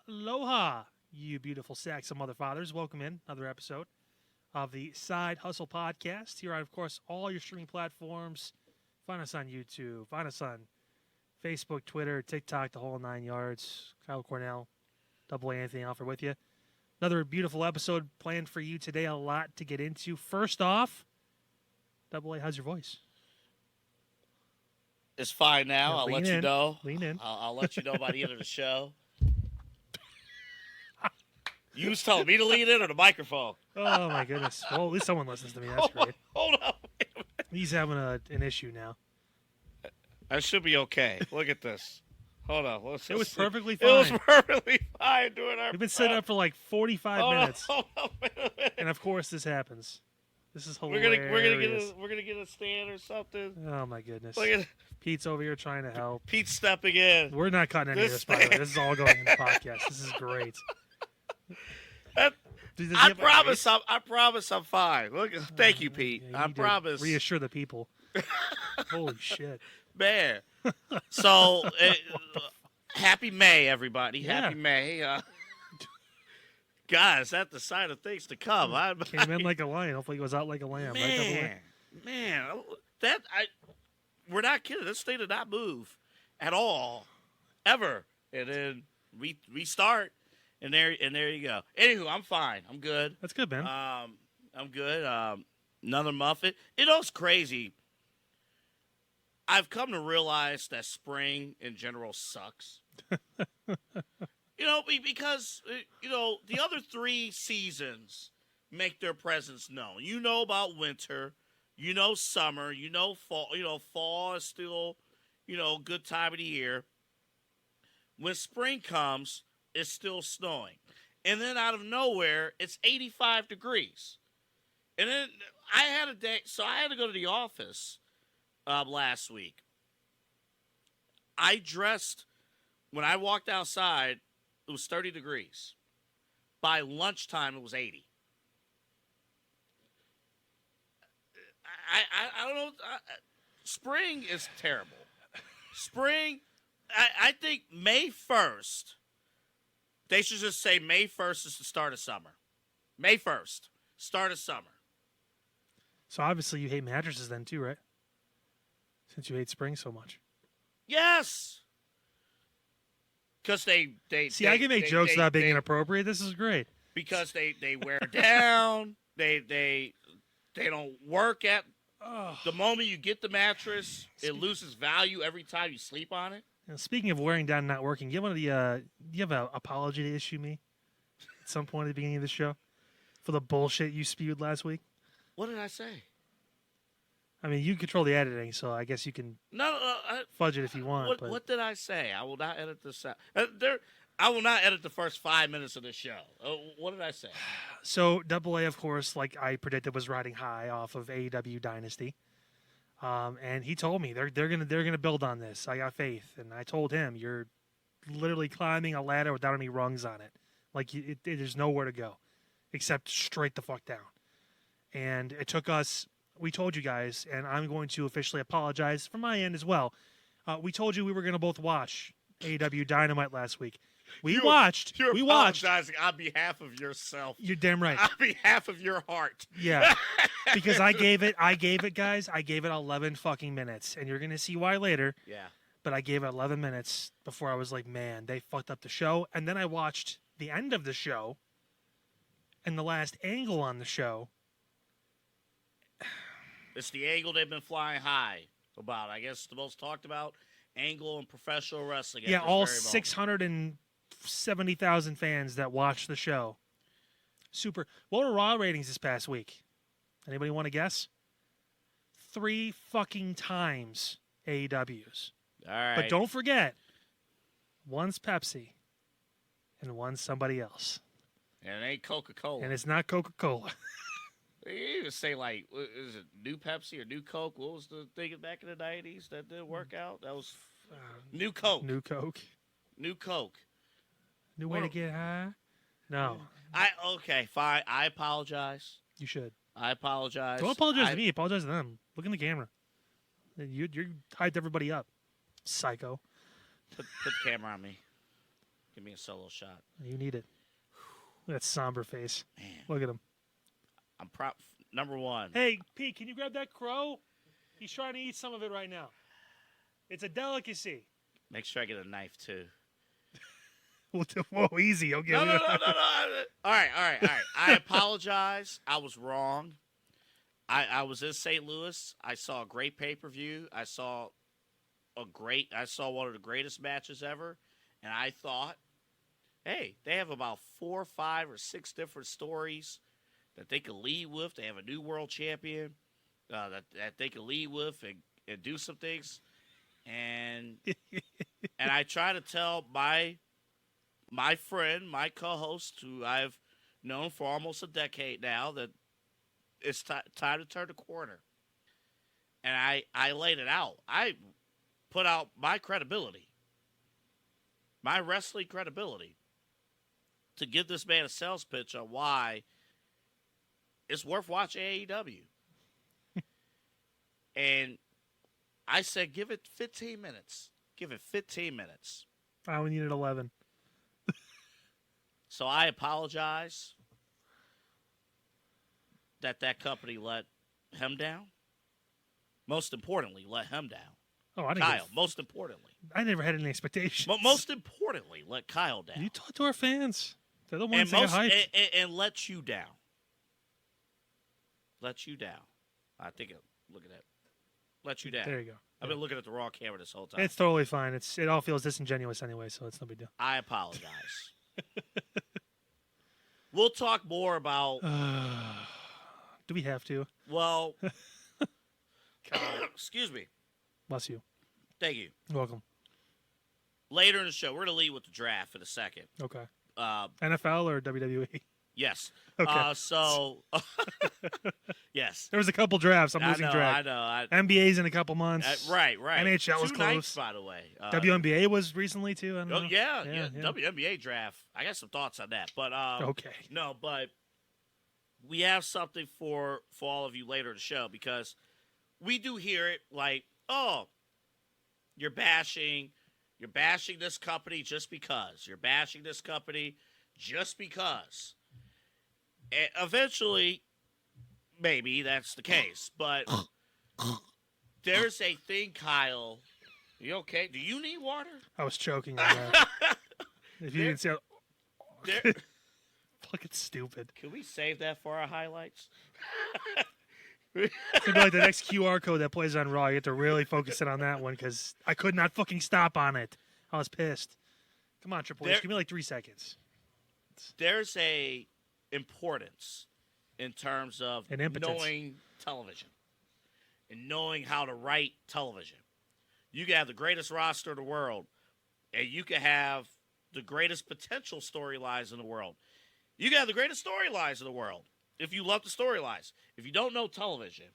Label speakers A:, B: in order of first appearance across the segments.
A: Aloha, you beautiful sacks of mother fathers. Welcome in another episode of the Side Hustle Podcast. Here on, of course, all your streaming platforms. Find us on YouTube. Find us on Facebook, Twitter, TikTok, the whole 9 yards. Kyle Cornell, Double A Anthony Alfred with you. Another beautiful episode planned for you today. A lot to get into. First off, Double A, how's your voice?
B: It's fine now.
A: Yeah,
B: I'll let you know.
A: Lean in.
B: I'll let you know by the end of the show. You was telling me to lean in or the microphone?
A: Oh, my goodness. Well, at least someone listens to me. That's great.
B: Hold on.
A: He's having an issue now.
B: That should be okay. Look at this. Hold on.
A: It was perfectly fine.
B: It was perfectly fine doing our.
A: We've been sitting up for like 45 minutes.
B: Hold on, wait a minute.
A: And of course this happens. This is
B: We're
A: hilarious.
B: gonna get a stand or something.
A: Oh my goodness.
B: Look at
A: Pete's over here trying to help.
B: Pete stepping in.
A: We're not cutting any of this, by the way. This is all going in the podcast. This is great.
B: I promise I'm fine. Look, thank you, Pete.
A: Yeah,
B: I promise.
A: Reassure the people. Holy shit.
B: Man. So, happy May, everybody.
A: Yeah.
B: Happy May. Guys, that's the sign of things to come.
A: Came in like a lion. Hopefully he goes out like a lamb.
B: Man, we're not kidding. This thing did not move at all, ever. And then we restart, and there you go. Anywho, I'm fine. I'm good.
A: That's good, man.
B: I'm good. Another muffin. You know, it's crazy. I've come to realize that spring in general sucks. Because, the other 3 seasons make their presence known. You know about winter. You know summer. You know fall. Fall is still, a good time of the year. When spring comes, it's still snowing. And then out of nowhere, it's 85 degrees. And then I had a day, so I had to go to the office last week. I dressed, when I walked outside, it was 30 degrees. By lunchtime, it was 80. I don't know. Spring is terrible. Spring, I think May 1st, they should just say May 1st is the start of summer. May 1st, start of summer.
A: So obviously you hate mattresses then too, right? Since you hate spring so much.
B: Yes. Because they
A: I can make jokes without being inappropriate. This is great.
B: Because they wear down. They don't work at the moment you get the mattress. It loses value every time you sleep on it.
A: Now, speaking of wearing down and not working, do you have an apology to issue me at some point at the beginning of the show for the bullshit you spewed last week?
B: What did I say?
A: I mean, you control the editing, so I guess you can fudge it if you want.
B: What did I say? I will not edit this out. I will not edit the first 5 minutes of the show. What did I say?
A: So, Double A, of course, like I predicted, was riding high off of AEW Dynasty, and he told me they're gonna build on this. I got faith, and I told him you're literally climbing a ladder without any rungs on it. Like there's nowhere to go, except straight the fuck down. And it took us. We told you guys, and I'm going to officially apologize from my end as well. We told you we were going to both watch AEW Dynamite last week. We watched.
B: You're apologizing on behalf of yourself.
A: You're damn right.
B: On behalf of your heart.
A: Yeah. Because I gave it, guys, 11 fucking minutes. And you're going to see why later.
B: Yeah.
A: But I gave it 11 minutes before I was like, man, they fucked up the show. And then I watched the end of the show and the last angle on the show.
B: It's the angle they've been flying high about. I guess the most talked about angle in professional wrestling.
A: Yeah, all 670,000 fans that watched the show. Super. What were Raw ratings this past week? Anybody want to guess? 3 fucking times AEW's.
B: All right.
A: But don't forget, one's Pepsi and one's somebody else.
B: And it ain't Coca-Cola.
A: And it's not Coca-Cola.
B: You even say, like, is it New Pepsi or New Coke? What was the thing back in the 90s that didn't work out? That was New Coke.
A: New Coke.
B: New Coke.
A: New way to get high? No.
B: Okay, fine. I apologize.
A: You should.
B: I apologize.
A: Don't apologize to me. Apologize to them. Look in the camera. You hyped everybody up. Psycho.
B: Put the camera on me. Give me a solo shot.
A: You need it. That somber face.
B: Man.
A: Look at him.
B: I'm number one.
A: Hey, Pete, can you grab that crow? He's trying to eat some of it right now. It's a delicacy.
B: Make sure I get a knife, too.
A: Whoa, easy. Okay.
B: No. All right. I apologize. I was wrong. I was in St. Louis. I saw a great pay-per-view. I saw one of the greatest matches ever. And I thought, hey, they have about 4, 5, or 6 different stories that they could lead with. They have a new world champion that they could lead with and do some things. And I try to tell my friend, my co-host, who I've known for almost a decade now, that it's time to turn the corner. And I laid it out. I put out my credibility, my wrestling credibility, to give this man a sales pitch on why it's worth watching AEW. And I said, give it 15 minutes. Give it 15 minutes.
A: I only needed 11.
B: So I apologize that company let him down. Most importantly, let him down.
A: Oh, I didn't.
B: Kyle, most importantly.
A: I never had any expectations.
B: But most importantly, let Kyle down.
A: You talk to our fans. They're the ones that get hyped.
B: And let you down. Let you down. I think, look at that. Let you down.
A: There you go.
B: I've been looking at the Raw camera this whole time.
A: It's totally fine. It all feels disingenuous anyway, so it's no big deal.
B: I apologize. We'll talk more about...
A: Do we have to?
B: Well... excuse me.
A: Bless you.
B: Thank you.
A: You're welcome.
B: Later in the show, we're going to lead with the draft in a second.
A: Okay. NFL or WWE?
B: Yes.
A: Okay.
B: Yes.
A: There was a couple drafts. I'm losing track.
B: I know.
A: NBA's in a couple months.
B: Right.
A: NHL was
B: 2
A: close.
B: nights, by the way.
A: WNBA was recently, too. I don't know.
B: Yeah. WNBA draft. I got some thoughts on that. But
A: okay.
B: No, but we have something for all of you later in the show, because we do hear it like, oh, you're bashing this company just because. You're bashing this company just because. And eventually, maybe that's the case. But there's a thing, Kyle. You okay? Do you need water?
A: I was choking on that. If you didn't see how... Fucking stupid.
B: Can we save that for our highlights?
A: It's gonna be like the next QR code that plays on Raw. You have to really focus in on that one, because I could not fucking stop on it. I was pissed. Come on, Triple H. Give me like 3 seconds.
B: There's a importance in terms of knowing television and knowing how to write television. You can have the greatest roster in the world, and you can have the greatest potential storylines in the world. You can have the greatest storylines in the world if you love the storylines. If you don't know television,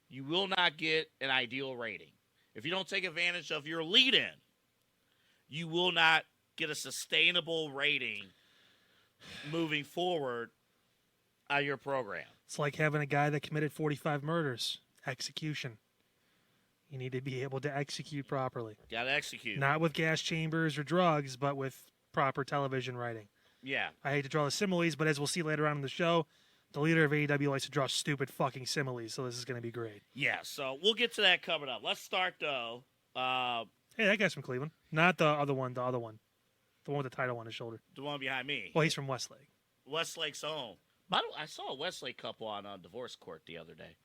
B: you will not get an ideal rating. If you don't take advantage of your lead-in, you will not get a sustainable rating moving forward on your program.
A: It's like having a guy that committed 45 murders. Execution. You need to be able to execute properly.
B: Got to execute.
A: Not with gas chambers or drugs, but with proper television writing.
B: Yeah.
A: I hate to draw the similes, but as we'll see later on in the show, the leader of AEW likes to draw stupid fucking similes, so this is going to be great.
B: Yeah, so we'll get to that coming up. Let's start, though.
A: Hey, that guy's from Cleveland. Not the other one, the other one. The one with the title on his shoulder.
B: The one behind me.
A: Well, he's from Westlake.
B: Westlake's own. By the way, I saw a Westlake couple on divorce court the other day.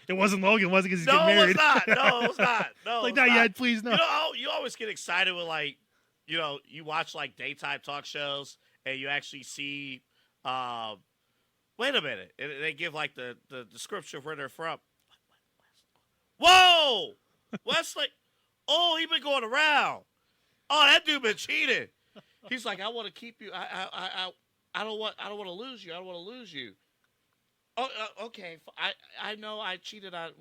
A: It wasn't Logan, was it? Because he's getting married.
B: No, it was not. No,
A: like, not yet, please, no.
B: You always get excited with, like, you watch, like, daytime talk shows, and you actually see, wait a minute. And they give, like, the description of where they're from. Whoa! Westlake. Oh, he been going around. Oh, that dude been cheating. He's like, I want to keep you. I don't want to lose you. I don't want to lose you. Oh, okay. I know I cheated on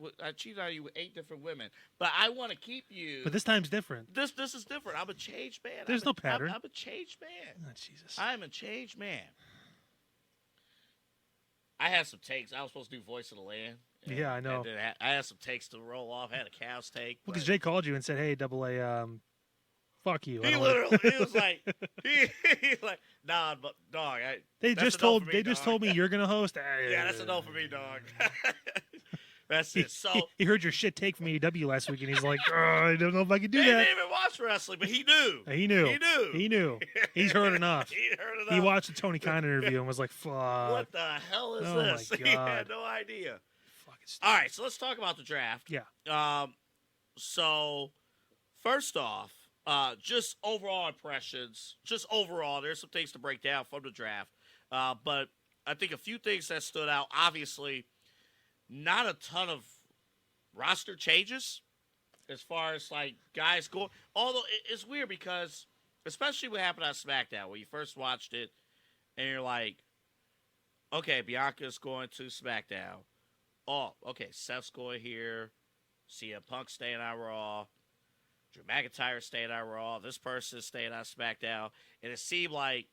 B: you with 8 different women, but I want to keep you.
A: But this time's different.
B: This is different. I'm a changed man.
A: There's no pattern.
B: I'm a changed man.
A: Oh, Jesus.
B: I'm a changed man. I had some takes. I was supposed to do Voice of the Land.
A: Yeah, I know.
B: I had some takes to roll off. I had a Cavs take.
A: Well, because Jay called you and said, "Hey, AA, Fuck you.
B: He literally, he was like, he's like, nah, but dog,
A: they just told me you're gonna host.
B: Yeah, that's a no for me, dog. That's it. So
A: he heard your shit take from AEW last week, and he's like, I don't know if I can do that.
B: He didn't even watch wrestling, but he knew.
A: He knew. He's heard enough. He watched the Tony Khan interview and was like, fuck.
B: What the hell is this?
A: My God.
B: He had no idea. All right, so let's talk about the draft.
A: Yeah.
B: So first off, just overall impressions. Just overall, there's some things to break down from the draft. But I think a few things that stood out. Obviously, not a ton of roster changes as far as like guys going. Although it's weird because, especially what happened on SmackDown, when you first watched it, and you're like, okay, Bianca's going to SmackDown. Oh, okay, Seth's going here. CM Punk staying on Raw. Drew McIntyre staying on Raw. This person's staying on SmackDown. And it seemed like,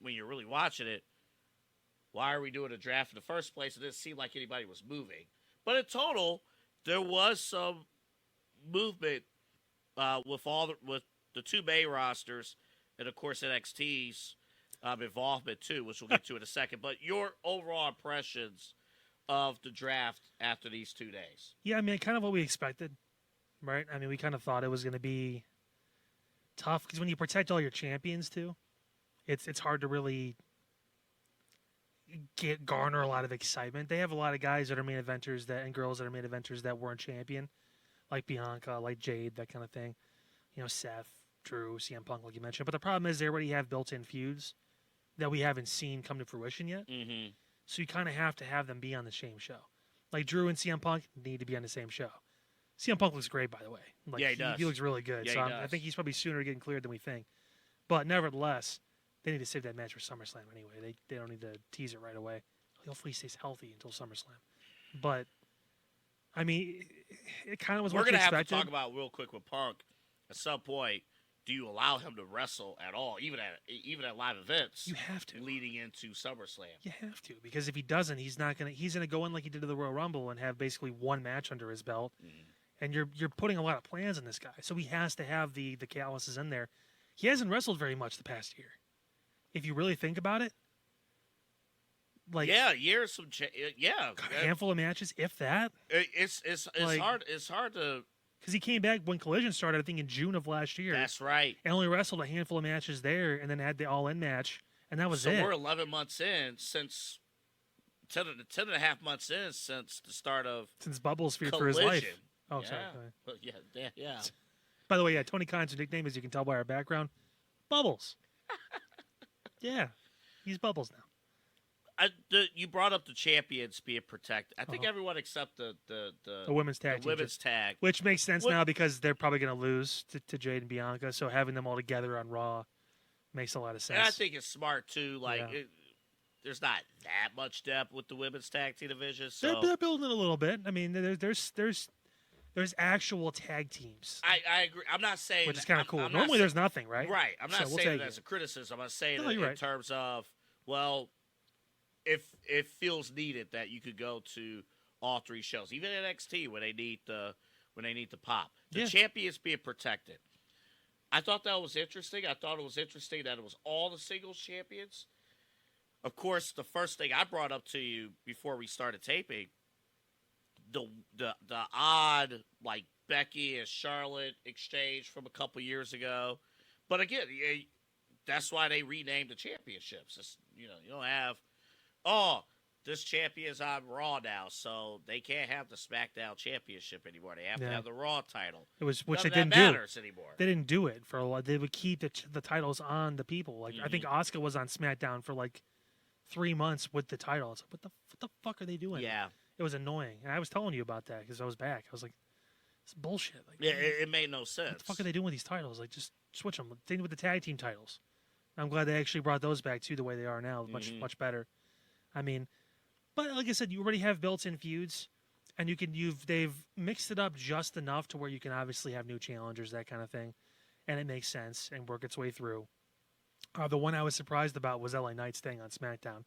B: when you're really watching it, why are we doing a draft in the first place? It didn't seem like anybody was moving. But in total, there was some movement with the two main rosters, and of course NXT's involvement too, which we'll get to in a second. But your overall impressions of the draft after these 2 days?
A: Yeah, I mean, kind of what we expected, right? I mean, we kind of thought it was going to be tough because when you protect all your champions too, it's hard to really garner a lot of excitement. They have a lot of guys that are main eventers and girls that are main eventers that weren't champion, like Bianca, like Jade, that kind of thing. You know, Seth, Drew, CM Punk, like you mentioned. But the problem is they already have built-in feuds that we haven't seen come to fruition yet.
B: Mm-hmm.
A: So you kind of have to have them be on the same show. Like Drew and CM Punk need to be on the same show. CM Punk looks great, by the way. Like,
B: yeah, he does.
A: He looks really good.
B: Yeah,
A: so
B: he does.
A: I think he's probably sooner getting cleared than we think. But nevertheless, they need to save that match for SummerSlam anyway. They don't need to tease it right away. Hopefully he stays healthy until SummerSlam. But, I mean, it kind of was what you expected.
B: We're going to have to talk about real quick with Punk. At some point, do you allow him to wrestle at all, even at live events?
A: You have to.
B: Leading into SummerSlam.
A: You have to, because if he doesn't, he's gonna go in like he did to the Royal Rumble and have basically one match under his belt. Mm-hmm. And you're putting a lot of plans on this guy. So he has to have the calluses in there. He hasn't wrestled very much the past year. If you really think about it. Like,
B: yeah,
A: a handful of matches, if that.
B: It's like, hard. It's hard to,
A: because he came back when Collision started, I think in June of last year.
B: That's right.
A: And only wrestled a handful of matches there, and then had the All-In match, and that was it.
B: So we're 11 months in since 10 and a half months in since the start of
A: Bubbles feared
B: Collision.
A: For his life. Oh,
B: yeah.
A: sorry.
B: Yeah.
A: By the way, yeah, Tony Khan's nickname, as you can tell by our background, Bubbles. Yeah, he's Bubbles now.
B: You brought up the champions being protected. I think everyone except the
A: women's tag.
B: Tag.
A: Which makes sense now because they're probably going to lose to Jade and Bianca. So having them all together on Raw makes a lot of sense.
B: And I think it's smart, too. Like, there's not that much depth with the women's tag team division. So
A: they're building it a little bit. I mean, there's actual tag teams.
B: I agree. I'm not saying...
A: Which is kind of cool. Normally there's nothing, right?
B: Right. I'm not saying that as a criticism. I'm saying it in terms of, well... If it feels needed that you could go to all three shows, even NXT when they need the pop, the champions being protected. I thought that was interesting. I thought it was interesting that it was all the singles champions. Of course, the first thing I brought up to you before we started taping, the odd like Becky and Charlotte exchange from a couple years ago, but again, that's why they renamed the championships. It's, you don't have. Oh, this champion's on Raw now, so they can't have the SmackDown championship anymore. They have to have the Raw title.
A: Which
B: None
A: they didn't do
B: anymore.
A: They didn't do it for a while. They would keep the titles on the people. Like I think Asuka was on SmackDown for like 3 months with the title. It's like, what the fuck are they doing?
B: Yeah,
A: it was annoying, and I was telling you about that because I was back. I was like, it's bullshit. Like,
B: yeah, it made no sense.
A: What the fuck are they doing with these titles? Like, just switch them. Same with the tag team titles. I'm glad they actually brought those back too, the way they are now, much better. I mean, but like I said, you already have built-in feuds, and they've mixed it up just enough to where you can obviously have new challengers, that kind of thing, and it makes sense and work its way through. The one I was surprised about was LA Knight staying on SmackDown.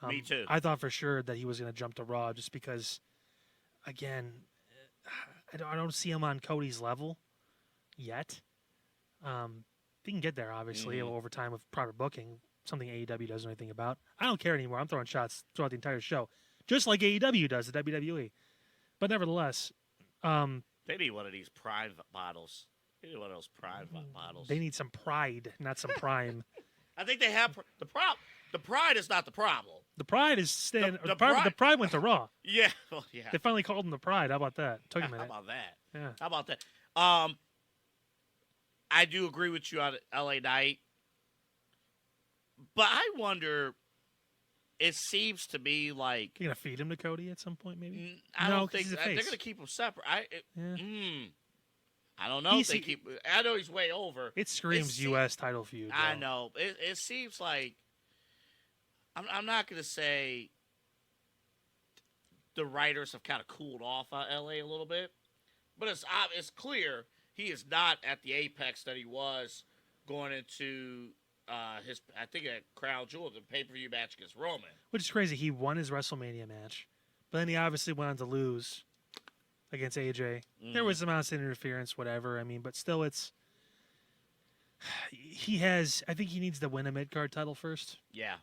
B: Me too.
A: I thought for sure that he was going to jump to Raw just because, again, I don't see him on Cody's level yet. They can get there, obviously, over time with proper booking, something AEW doesn't know anything about. I don't care anymore. I'm throwing shots throughout the entire show, just like AEW does at WWE. But nevertheless,
B: they need one of these Pride bottles. They need one of those Pride bottles.
A: They need some pride, not some prime.
B: I think they have the problem. The Pride is not the problem.
A: The Pride is staying. The Pride went to Raw.
B: Yeah, well, yeah.
A: They finally called him the Pride. How about that? Took a minute.
B: How about that?
A: Yeah.
B: How about that? I do agree with you on LA Knight, but I wonder. It seems to be like
A: you're gonna feed him to Cody at some point, maybe.
B: I don't think they're gonna keep him separate. I don't know if they keep. I know he's way over.
A: It screams U.S. title feud.
B: I know. It seems like. I'm not gonna say. The writers have kind of cooled off on LA a little bit, but it's clear he is not at the apex that he was going into I think a Crown Jewel, the pay-per-view match against Roman.
A: Which is crazy. He won his WrestleMania match, but then he obviously went on to lose against AJ. There was some outside interference, whatever. I mean, but still, I think he needs to win a mid-card title first.
B: Yeah.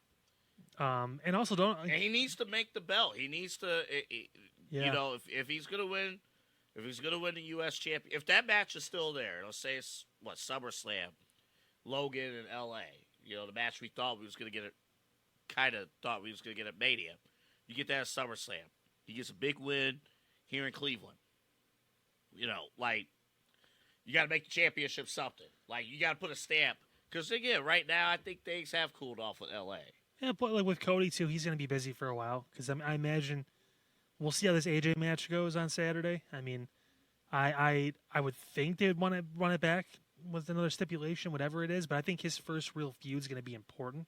A: And also
B: and he needs to make the belt. He needs to, you know, if he's gonna win, the U.S. champion, if that match is still there, let's say it's SummerSlam, Logan and L.A. You know, the match we thought we was gonna get at Mania. You get that at SummerSlam. He gets a big win here in Cleveland. You know, like you got to make the championship something. Like you got to put a stamp because again, right now I think things have cooled off with L.A.
A: Yeah, but like with Cody too, he's going to be busy for a while because I imagine we'll see how this AJ match goes on Saturday. I mean, I would think they'd want to run it back with another stipulation, whatever it is. But I think his first real feud is going to be important,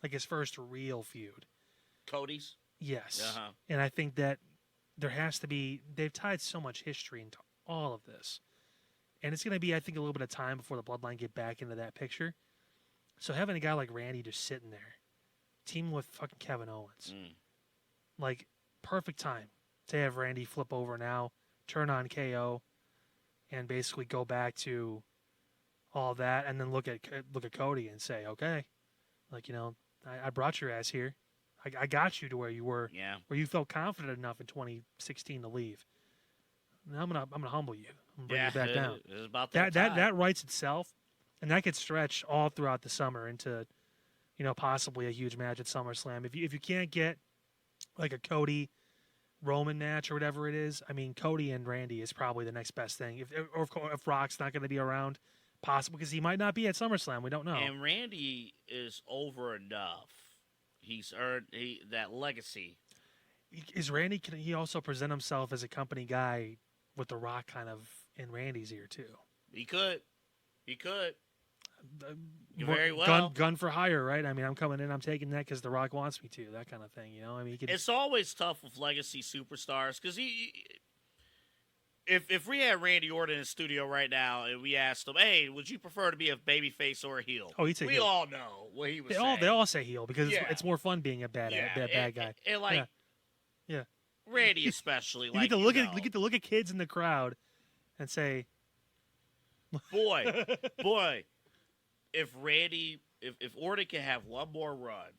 A: like his first real feud.
B: Cody's.
A: Yes, and I think that there has to be. They've tied so much history into all of this, and it's going to be, I think, a little bit of time before the Bloodline get back into that picture. So having a guy like Randy just sitting there. Team with fucking Kevin Owens. Like, perfect time to have Randy flip over now, turn on KO, and basically go back to all that, and then look at Cody and say, okay, like, you know, I brought your ass here. I got you to where you were, where you felt confident enough in 2016 to leave. Now I'm gonna humble you. I'm gonna bring you back down.
B: It was about
A: that writes itself, and that gets stretched all throughout the summer into, you know, possibly a huge match at SummerSlam. If you can't get like a Cody Roman match or whatever it is, I mean, Cody and Randy is probably the next best thing. If Rock's not going to be around, possible because he might not be at SummerSlam. We don't know.
B: And Randy is over enough. He's earned that legacy.
A: Is Randy? Can he also present himself as a company guy with the Rock kind of in Randy's ear too?
B: He could. Very well.
A: Gun for hire, right? I mean, I'm coming in, I'm taking that because The Rock wants me to, that kind of thing, you know? I mean,
B: it's always tough with legacy superstars because if we had Randy Orton in the studio right now and we asked him, hey, would you prefer to be a babyface or a heel?
A: Oh, he'd say heel.
B: We all know what he would say.
A: They all say heel because it's more fun being a bad guy.
B: And like, Randy especially.
A: You get to look at kids in the crowd and say,
B: boy, if Randy, if Orton can have one more run,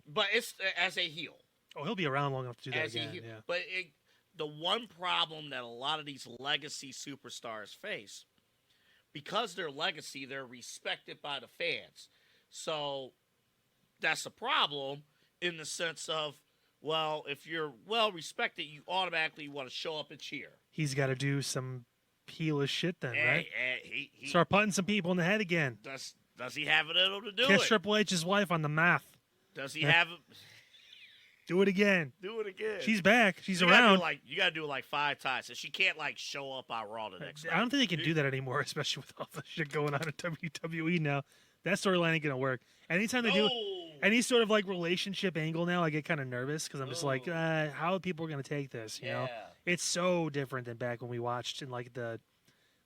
B: but it's as a heel.
A: Oh, he'll be around long enough to do that again. Yeah.
B: But the one problem that a lot of these legacy superstars face, because they're legacy, they're respected by the fans. So that's a problem in the sense of, well, if you're well respected, you automatically want to show up and cheer.
A: He's got to do some heelish shit then, right?
B: He
A: start putting some people in the head again.
B: Does he have it in him to do
A: Kiss Triple H's wife on the mouth.
B: Does he have it?
A: Do it again. She's back. She's around.
B: You got to do it like 5 times. And she can't like show up on Raw the next night.
A: I don't think they can do that anymore, especially with all the shit going on in WWE now. That storyline ain't going to work. Anytime they do any sort of like relationship angle now, I get kind of nervous because I'm just like, how are people going to take this? You know? It's so different than back when we watched in like the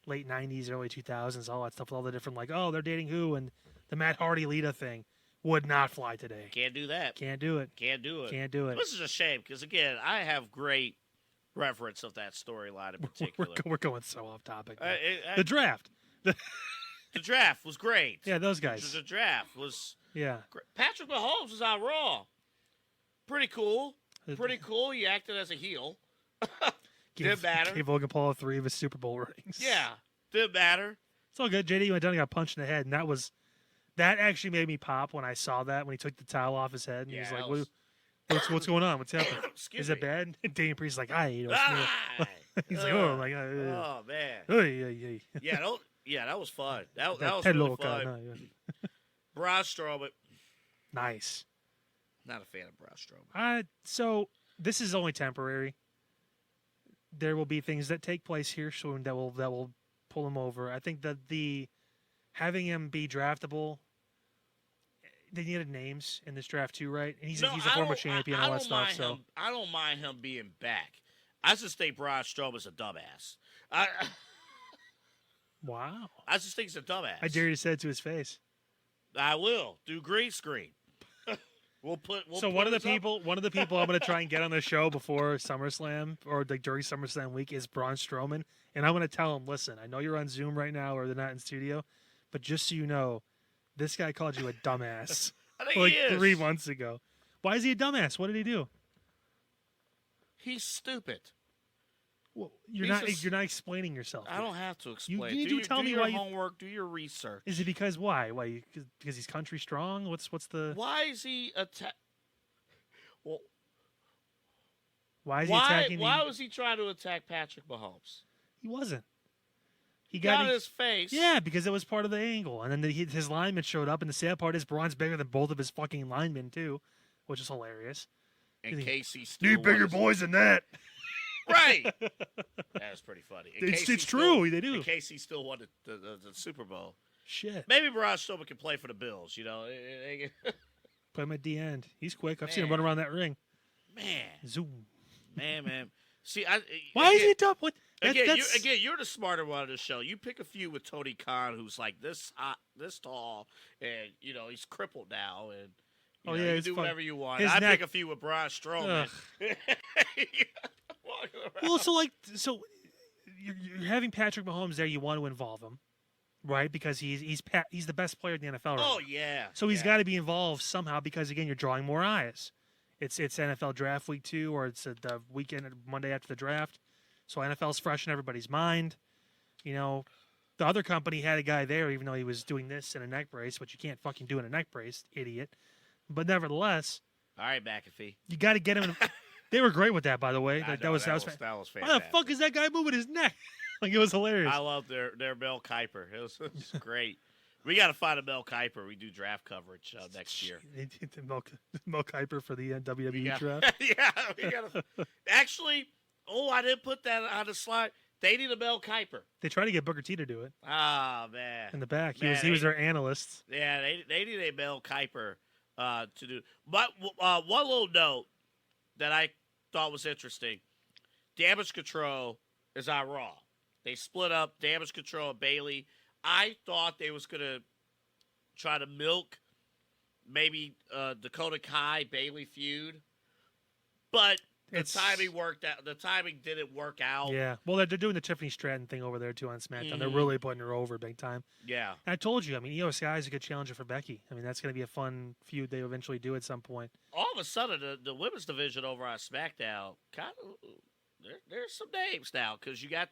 A: late 90s, early 2000s, all that stuff, all the different like, oh, they're dating who, and the Matt Hardy Lita thing would not fly today.
B: Can't do that.
A: Can't do it.
B: This is a shame because, again, I have great reference of that storyline in particular.
A: We're going so off topic. The draft.
B: The draft was great.
A: Yeah, those guys.
B: The draft was
A: Yeah.
B: great. Patrick Mahomes was on Raw. Pretty cool. Pretty cool. He acted as a heel. Didn't matter.
A: Gave Logan Paul 3 of his Super Bowl rings.
B: Yeah. Didn't matter.
A: It's all good. JD went down and got punched in the head, and that actually made me pop when I saw that, when he took the towel off his head, and he was like, what's going on? What's happening? Is it bad? And Damian Priest's like, he's like, oh, like,
B: oh, man.
A: Yeah,
B: that was fun. That was really fun. Braun Strowman.
A: Nice.
B: Not a fan of Braun Strowman.
A: So this is only temporary. There will be things that take place here soon that will pull him over. I think that having him be draftable, they needed names in this draft too, right? And he's a former champion and all that stuff. So
B: I don't mind him being back. I just think Braun Strowman's a dumbass.
A: Wow.
B: I just think he's a dumbass.
A: I dare you to say it to his face.
B: I will do green screen.
A: One of the people I'm going to try and get on the show before SummerSlam or like during SummerSlam week is Braun Strowman, and I'm going to tell him, listen, I know you're on Zoom right now or they're not in studio, but just so you know, this guy called you a dumbass like 3 months ago. Why is he a dumbass? What did he do?
B: He's stupid.
A: Well, you're not explaining yourself.
B: I don't have to explain.
A: You tell me
B: your
A: why
B: homework. Do your research.
A: Is it because why? Why? Because he's country strong? What's the?
B: Why is he Well,
A: why is he attacking?
B: Why was he trying to attack Patrick Mahomes?
A: He wasn't. He
B: got in his face.
A: Yeah, because it was part of the angle, and then his lineman showed up, and the sad part is Braun's bigger than both of his fucking linemen too, which is hilarious.
B: And Casey still
A: need bigger boys than that.
B: Right. That's pretty funny.
A: It's true. They do.
B: In case he still won the Super Bowl.
A: Shit.
B: Maybe Braun Strowman can play for the Bills, you know.
A: Play him at the end. He's quick. I've seen him run around that ring.
B: Man.
A: Zoom.
B: Man. See,
A: why is he tough? What?
B: You're the smarter one of the show. You pick a few with Tony Khan, who's like this tall, and you know he's crippled now, and you do whatever you want. I pick a few with Braun Strowman.
A: Well, so you're having Patrick Mahomes there. You want to involve him, right? Because he's the best player in the NFL. Right
B: oh
A: now.
B: yeah.
A: So he's got to be involved somehow because again, you're drawing more eyes. It's NFL Draft Week 2, or it's the weekend Monday after the draft. So NFL's fresh in everybody's mind. You know, the other company had a guy there, even though he was doing this in a neck brace, which you can't fucking do in a neck brace, idiot. But nevertheless,
B: all right, McAfee,
A: you got to get him. They were great with that, by the way. That was
B: fantastic.
A: Why the fuck is that guy moving his neck? Like, it was hilarious.
B: I love their Mel Kiper. It was great. We got to find a Mel Kiper. We do draft coverage next year.
A: Mel Kiper for the WWE Draft.
B: Yeah, we got to. Actually, I didn't put that on the slide. They need a Mel Kiper.
A: They tried to get Booker T to do it.
B: Ah, man.
A: In the back, he was their analyst.
B: Yeah, they need a Mel Kiper to do. But one little note that I thought was interesting: Damage Control is on Raw. They split up Damage Control and Bailey. I thought they was gonna try to milk maybe Dakota Kai Bailey feud, but the timing worked out. The timing didn't work out.
A: Yeah, well, they're doing the Tiffany Stratton thing over there too on SmackDown. They're really putting her over big time.
B: Yeah,
A: and I told you. I mean, Io Sky is a good challenger for Becky. I mean, that's going to be a fun feud they eventually do at some point.
B: All of a sudden, the women's division over on SmackDown kind of there's some names now because you got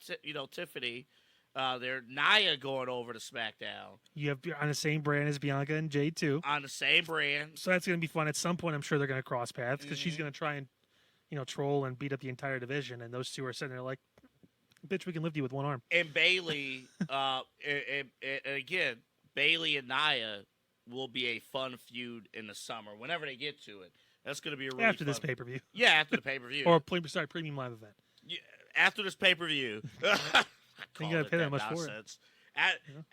B: Tiffany. They're Nia going over to SmackDown. You have
A: on the same brand as Bianca and Jade too.
B: On the same brand,
A: so that's going to be fun. At some point, I'm sure they're going to cross paths because she's going to try and troll and beat up the entire division, and those two are sitting there like, "Bitch, we can lift you with one arm."
B: And Bailey, and again, Bailey and Nia will be a fun feud in the summer whenever they get to it. That's going to be a really
A: after
B: fun
A: this pay-per-view.
B: Yeah, after the pay-per-view
A: or premium live event.
B: Yeah, after this pay-per-view.
A: You got to pay that much for it.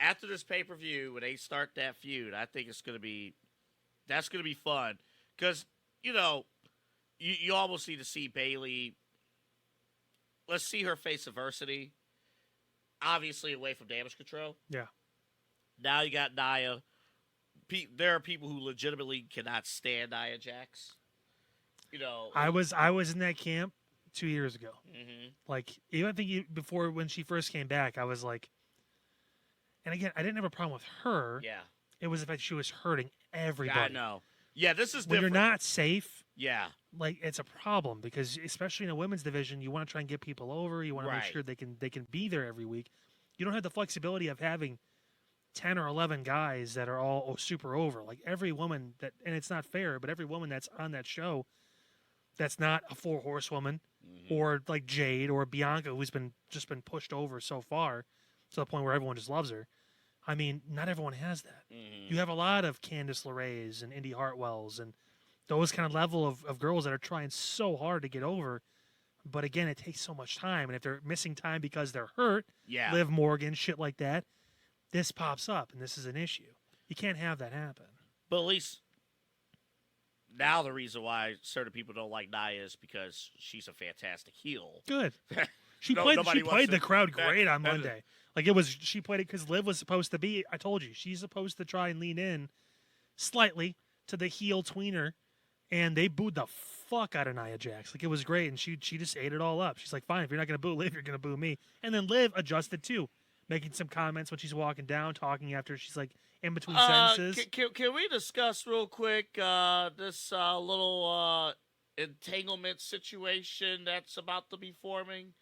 B: After this pay-per-view, when they start that feud, I think that's going to be fun because you almost need to see Bailey. Let's see her face adversity. Obviously, away from Damage Control.
A: Yeah.
B: Now you got Nia. There are people who legitimately cannot stand Nia Jax.
A: I was in that camp 2 years ago.
B: Mm-hmm.
A: Like, even I think before when she first came back, I was like, And again, I didn't have a problem with her.
B: Yeah.
A: It was the fact she was hurting everybody.
B: I know. Yeah, this is
A: when
B: different.
A: you're not safe.
B: Yeah.
A: Like, it's a problem because especially in a women's division, you want to try and get people over. You want to make
B: Right.
A: sure they can be there every week. You don't have the flexibility of having 10 or 11 guys that are all super over. Like every woman that, and it's not fair, but every woman that's on that show that's not a 4-horsewoman or like Jade or Bianca, who's been pushed over so far to the point where everyone just loves her. I mean, not everyone has that. You have a lot of Candice LeRae's and Indy Hartwell's and those kind of level of girls that are trying so hard to get over. But again, it takes so much time. And if they're missing time because they're hurt, Liv Morgan, shit like that, this pops up and this is an issue. You can't have that happen.
B: But at least now the reason why certain people don't like Nia is because she's a fantastic heel.
A: Good. She played the crowd great on
B: that-
A: Monday. She played it because Liv was supposed to be, I told you, she's supposed to try and lean in slightly to the heel tweener. And they booed the fuck out of Nia Jax. Like, it was great. And she just ate it all up. She's like, fine, if you're not going to boo Liv, you're going to boo me. And then Liv adjusted too, making some comments when she's walking down, talking after she's like in between sentences.
B: Can we discuss real quick this little entanglement situation that's about to be forming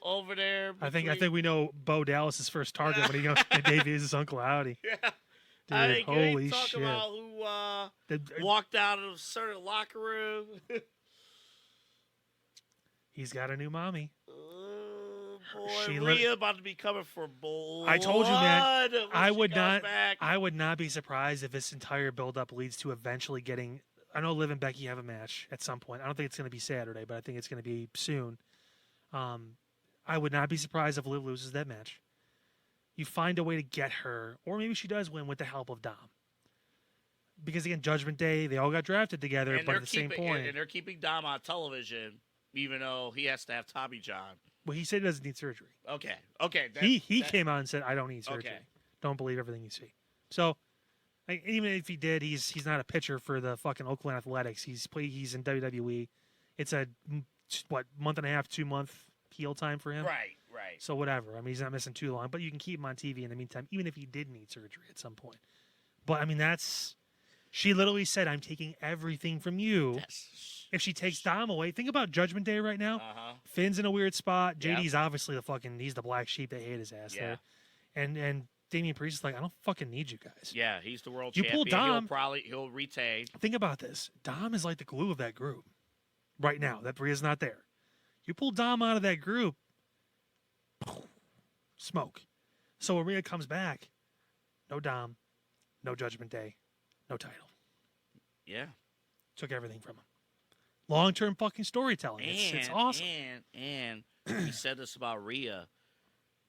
B: over there?
A: I think we know Bo Dallas's first target when he debuts his Uncle Howdy.
B: Yeah.
A: Dude,
B: I mean, can we
A: holy
B: talk
A: shit.
B: about who walked out of a certain locker room?
A: He's got a new mommy.
B: Oh, boy. Rhea about to be coming for blood.
A: I told you, man. I would
B: not
A: be surprised if this entire build-up leads to eventually getting. I know Liv and Becky have a match at some point. I don't think it's going to be Saturday, but I think it's going to be soon. I would not be surprised if Liv loses that match. You find a way to get her, or maybe she does win with the help of Dom. Because again, Judgment Day, they all got drafted together, but at the same point,
B: and they're keeping Dom on television, even though he has to have Tommy John.
A: Well, he said he doesn't need surgery.
B: Okay.
A: He came out and said, "I don't need surgery.
B: Okay.
A: Don't believe everything you see." So, even if he did, he's not a pitcher for the fucking Oakland Athletics. He's in WWE. It's a month and a half, 2 month heel time for him.
B: Right.
A: So whatever. I mean, he's not missing too long, but you can keep him on TV in the meantime, even if he did need surgery at some point. But I mean, she literally said, "I'm taking everything from you." If she takes Dom away, think about Judgment Day right now. Finn's in a weird spot. JD's obviously he's the black sheep. They hate his ass there. And Damian Priest is like, "I don't fucking need you guys."
B: Yeah, he's the world
A: You
B: champion.
A: pull Dom,
B: he'll retain.
A: Think about this. Dom is like the glue of that group right now. That Rhea's not there. You pull Dom out of that group, smoke. So when Rhea comes back, no Dom, no Judgment Day, no title.
B: Yeah.
A: Took everything from him. Long-term fucking storytelling. It's awesome.
B: And he said this about Rhea.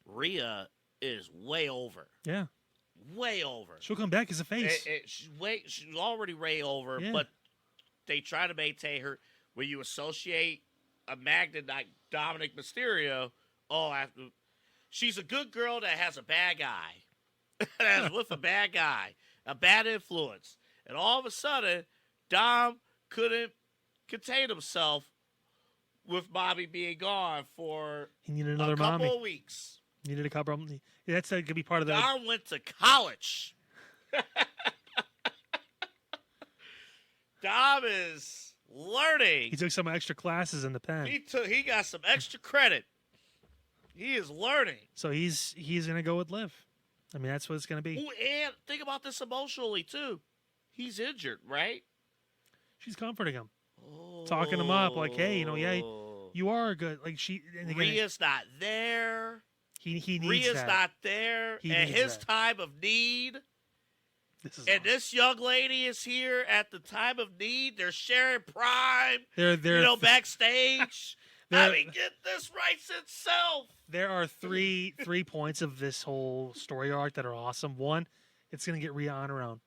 B: Rhea is way over.
A: Yeah.
B: Way over.
A: She'll come back as a face.
B: She's already way over, but they try to maintain her. When you associate a magnet like Dominic Mysterio, she's a good girl that has a bad guy. That's with a bad guy. A bad influence. And all of a sudden, Dom couldn't contain himself with Bobby being gone for
A: he needed another
B: a couple
A: mommy.
B: of weeks.
A: Needed a couple. That's going to be part of the.
B: Dom went to college. Dom is learning.
A: He took some extra classes in the pen.
B: He got some extra credit. He is learning.
A: So he's going to go with Liv. I mean, that's what it's going to be.
B: Ooh, and think about this emotionally too. He's injured, right?
A: She's comforting him, talking him up, like, "Hey, you are good." Like
B: Rhea's not there.
A: He needs
B: Rhea's
A: that.
B: not there at his time of need. This young lady is here at the time of need. They're sharing prime.
A: They're
B: backstage. I mean, get this right itself.
A: There are three points of this whole story arc that are awesome. One, it's going to get Rhea on her own,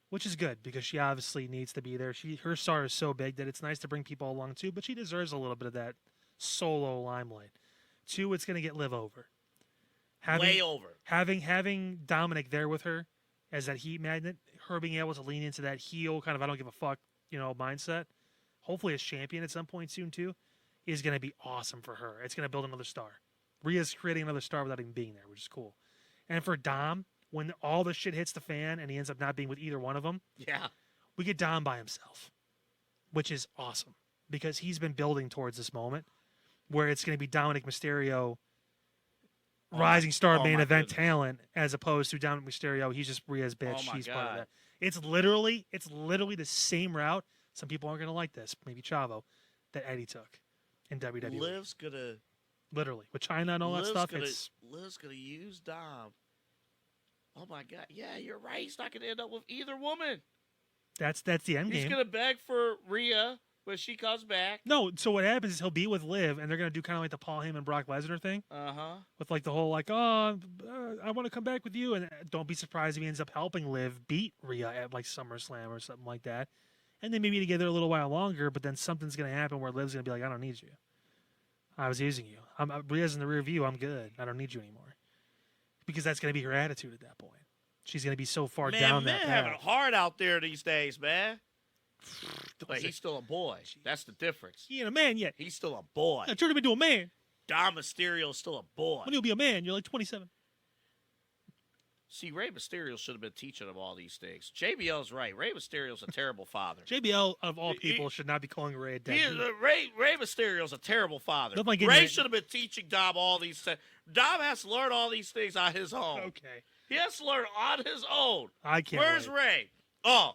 A: which is good because she obviously needs to be there. Her star is so big that it's nice to bring people along too, but she deserves a little bit of that solo limelight. Two, it's going to get Liv over.
B: Way over.
A: Having Dominic there with her as that heat magnet, her being able to lean into that heel kind of I don't give a fuck, mindset, hopefully as champion at some point soon too, is going to be awesome for her. It's going to build another star. Rhea's creating another star without even being there, which is cool. And for Dom, when all the shit hits the fan and he ends up not being with either one of them,
B: Yeah.
A: we get Dom by himself, which is awesome because he's been building towards this moment where it's going to be Dominic Mysterio, rising star main event talent, as opposed to Dominic Mysterio. He's just Rhea's bitch. He's part of that. It's literally the same route. Some people aren't going to like this. Maybe Chavo, that Eddie took in WWE.
B: Liv's gonna
A: literally with China and all that stuff.
B: Liv's gonna use Dom. Oh my God! Yeah, you're right. He's not gonna end up with either woman.
A: That's the end game.
B: He's gonna beg for Rhea when she comes back.
A: No, so what happens is he'll be with Liv, and they're gonna do kind of like the Paul Heyman Brock Lesnar thing. With like the whole like, I want to come back with you, and don't be surprised if he ends up helping Liv beat Rhea at like SummerSlam or something like that, and they may be together a little while longer. But then something's gonna happen where Liv's gonna be like, I don't need you. I was using you. Rhea's in the rear view. I'm good. I don't need you anymore. Because that's going to be her attitude at that point. She's going to be so far down that path.
B: Man, having it hard out there these days, man. But he's still a boy. That's the difference.
A: He ain't a man yet.
B: He's still a boy.
A: Turn him into a man.
B: Dom Mysterio's still a boy.
A: When you'll be a man, you're like 27.
B: See, Rey Mysterio should have been teaching him all these things. JBL's right. Rey Mysterio's a terrible father.
A: JBL, of all people, should not be calling Rey a dad.
B: Rey Mysterio's a terrible father. Rey should have been teaching Dom all these things. Dom has to learn all these things on his own.
A: Okay.
B: He has to learn on his own.
A: I can't
B: Where's
A: wait.
B: Rey? Oh.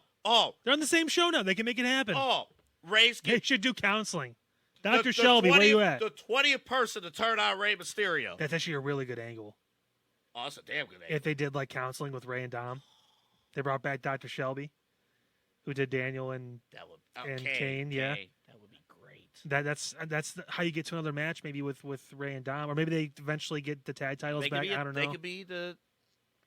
A: They're on the same show now. They can make it happen.
B: Oh,
A: They should do counseling. Dr. Shelby, where you at?
B: The 20th person to turn on Rey Mysterio.
A: That's actually a really good angle.
B: Oh, that's a damn good angle.
A: If they did like counseling with Rey and Dom, they brought back Dr. Shelby, who did Daniel and Kane. Yeah,
B: that would be great.
A: That's how you get to another match, maybe with Rey and Dom, or maybe they eventually get the tag titles back. I don't know.
B: They could be the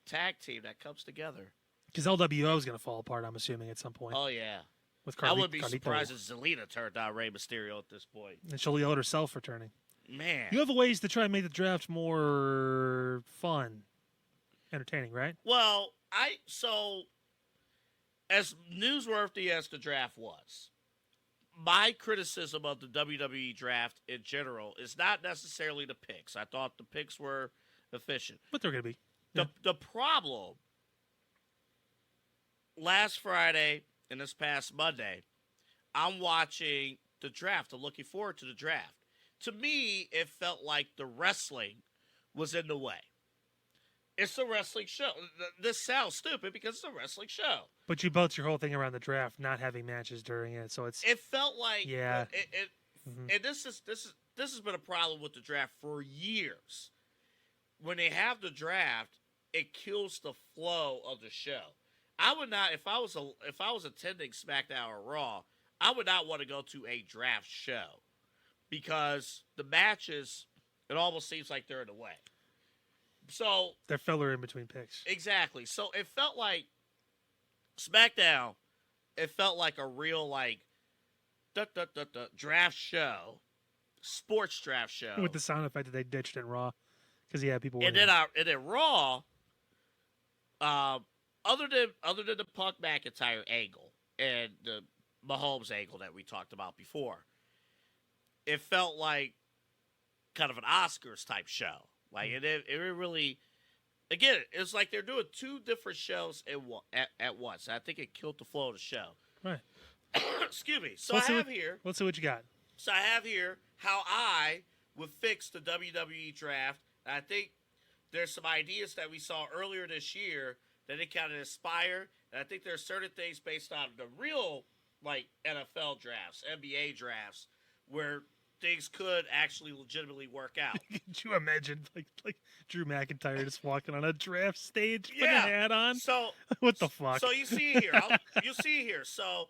B: tag team that comes together.
A: Because LWO is going to fall apart, I'm assuming, at some point.
B: Oh yeah.
A: With
B: I wouldn't be surprised if Zelina turned on Rey Mysterio at this point.
A: And she'll yell at herself returning.
B: Man.
A: You have ways to try and make the draft more fun, entertaining, right?
B: Well, as newsworthy as the draft was, my criticism of the WWE draft in general is not necessarily the picks. I thought the picks were efficient.
A: But they're going to be. Yeah.
B: The problem, last Friday and this past Monday, I'm watching the draft. I'm looking forward to the draft. To me, it felt like the wrestling was in the way. It's a wrestling show. This sounds stupid because it's a wrestling show.
A: But you built your whole thing around the draft, not having matches during it, so it's.
B: It felt like
A: yeah.
B: And this has been a problem with the draft for years. When they have the draft, it kills the flow of the show. I would not, if I was attending SmackDown or Raw, I would not want to go to a draft show. Because the matches, it almost seems like they're in the way. So
A: they're filler in between picks.
B: Exactly. So it felt like SmackDown. It felt like a real draft show, sports draft show
A: with the sound effect that they ditched in Raw, because people.
B: And then Raw, other than the Punk McIntyre angle and the Mahomes angle that we talked about before. It felt like kind of an Oscars type show. Like it really, again, it's like they're doing two different shows at once. I think it killed the flow of the show.
A: Right.
B: Excuse me. So let's
A: see what you got.
B: So I have here how I would fix the WWE draft. And I think there's some ideas that we saw earlier this year that it kind of inspired. And I think there's certain things based on the real NFL drafts, NBA drafts, where things could actually legitimately work out.
A: Could you imagine like Drew McIntyre just walking on a draft stage with a hat on?
B: So
A: what the fuck?
B: So you see here. You'll see here. So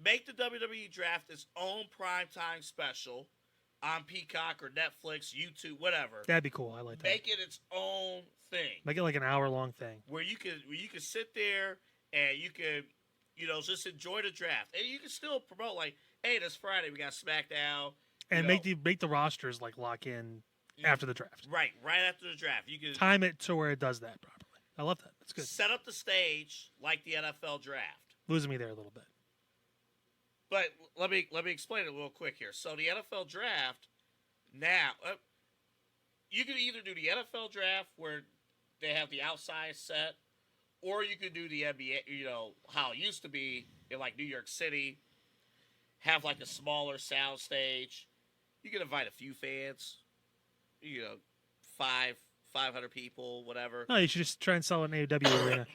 B: make the WWE draft its own primetime special on Peacock or Netflix, YouTube, whatever.
A: That'd be cool. I like that.
B: Make it its own thing.
A: Make it like an hour-long thing.
B: Where you can sit there and you can, just enjoy the draft. And you can still promote hey, this Friday we got SmackDown.
A: And make the rosters lock in after the draft.
B: Right after the draft. You can
A: time it to where it does that properly. I love that. That's good.
B: Set up the stage like the NFL draft.
A: Losing me there a little bit.
B: But let me explain it real quick here. So the NFL draft now, you can either do the NFL draft where they have the outside set, or you could do the NBA, how it used to be in like New York City, have like a smaller sound stage. You can invite a few fans, 500 people, whatever.
A: No, you should just try and sell an AEW arena.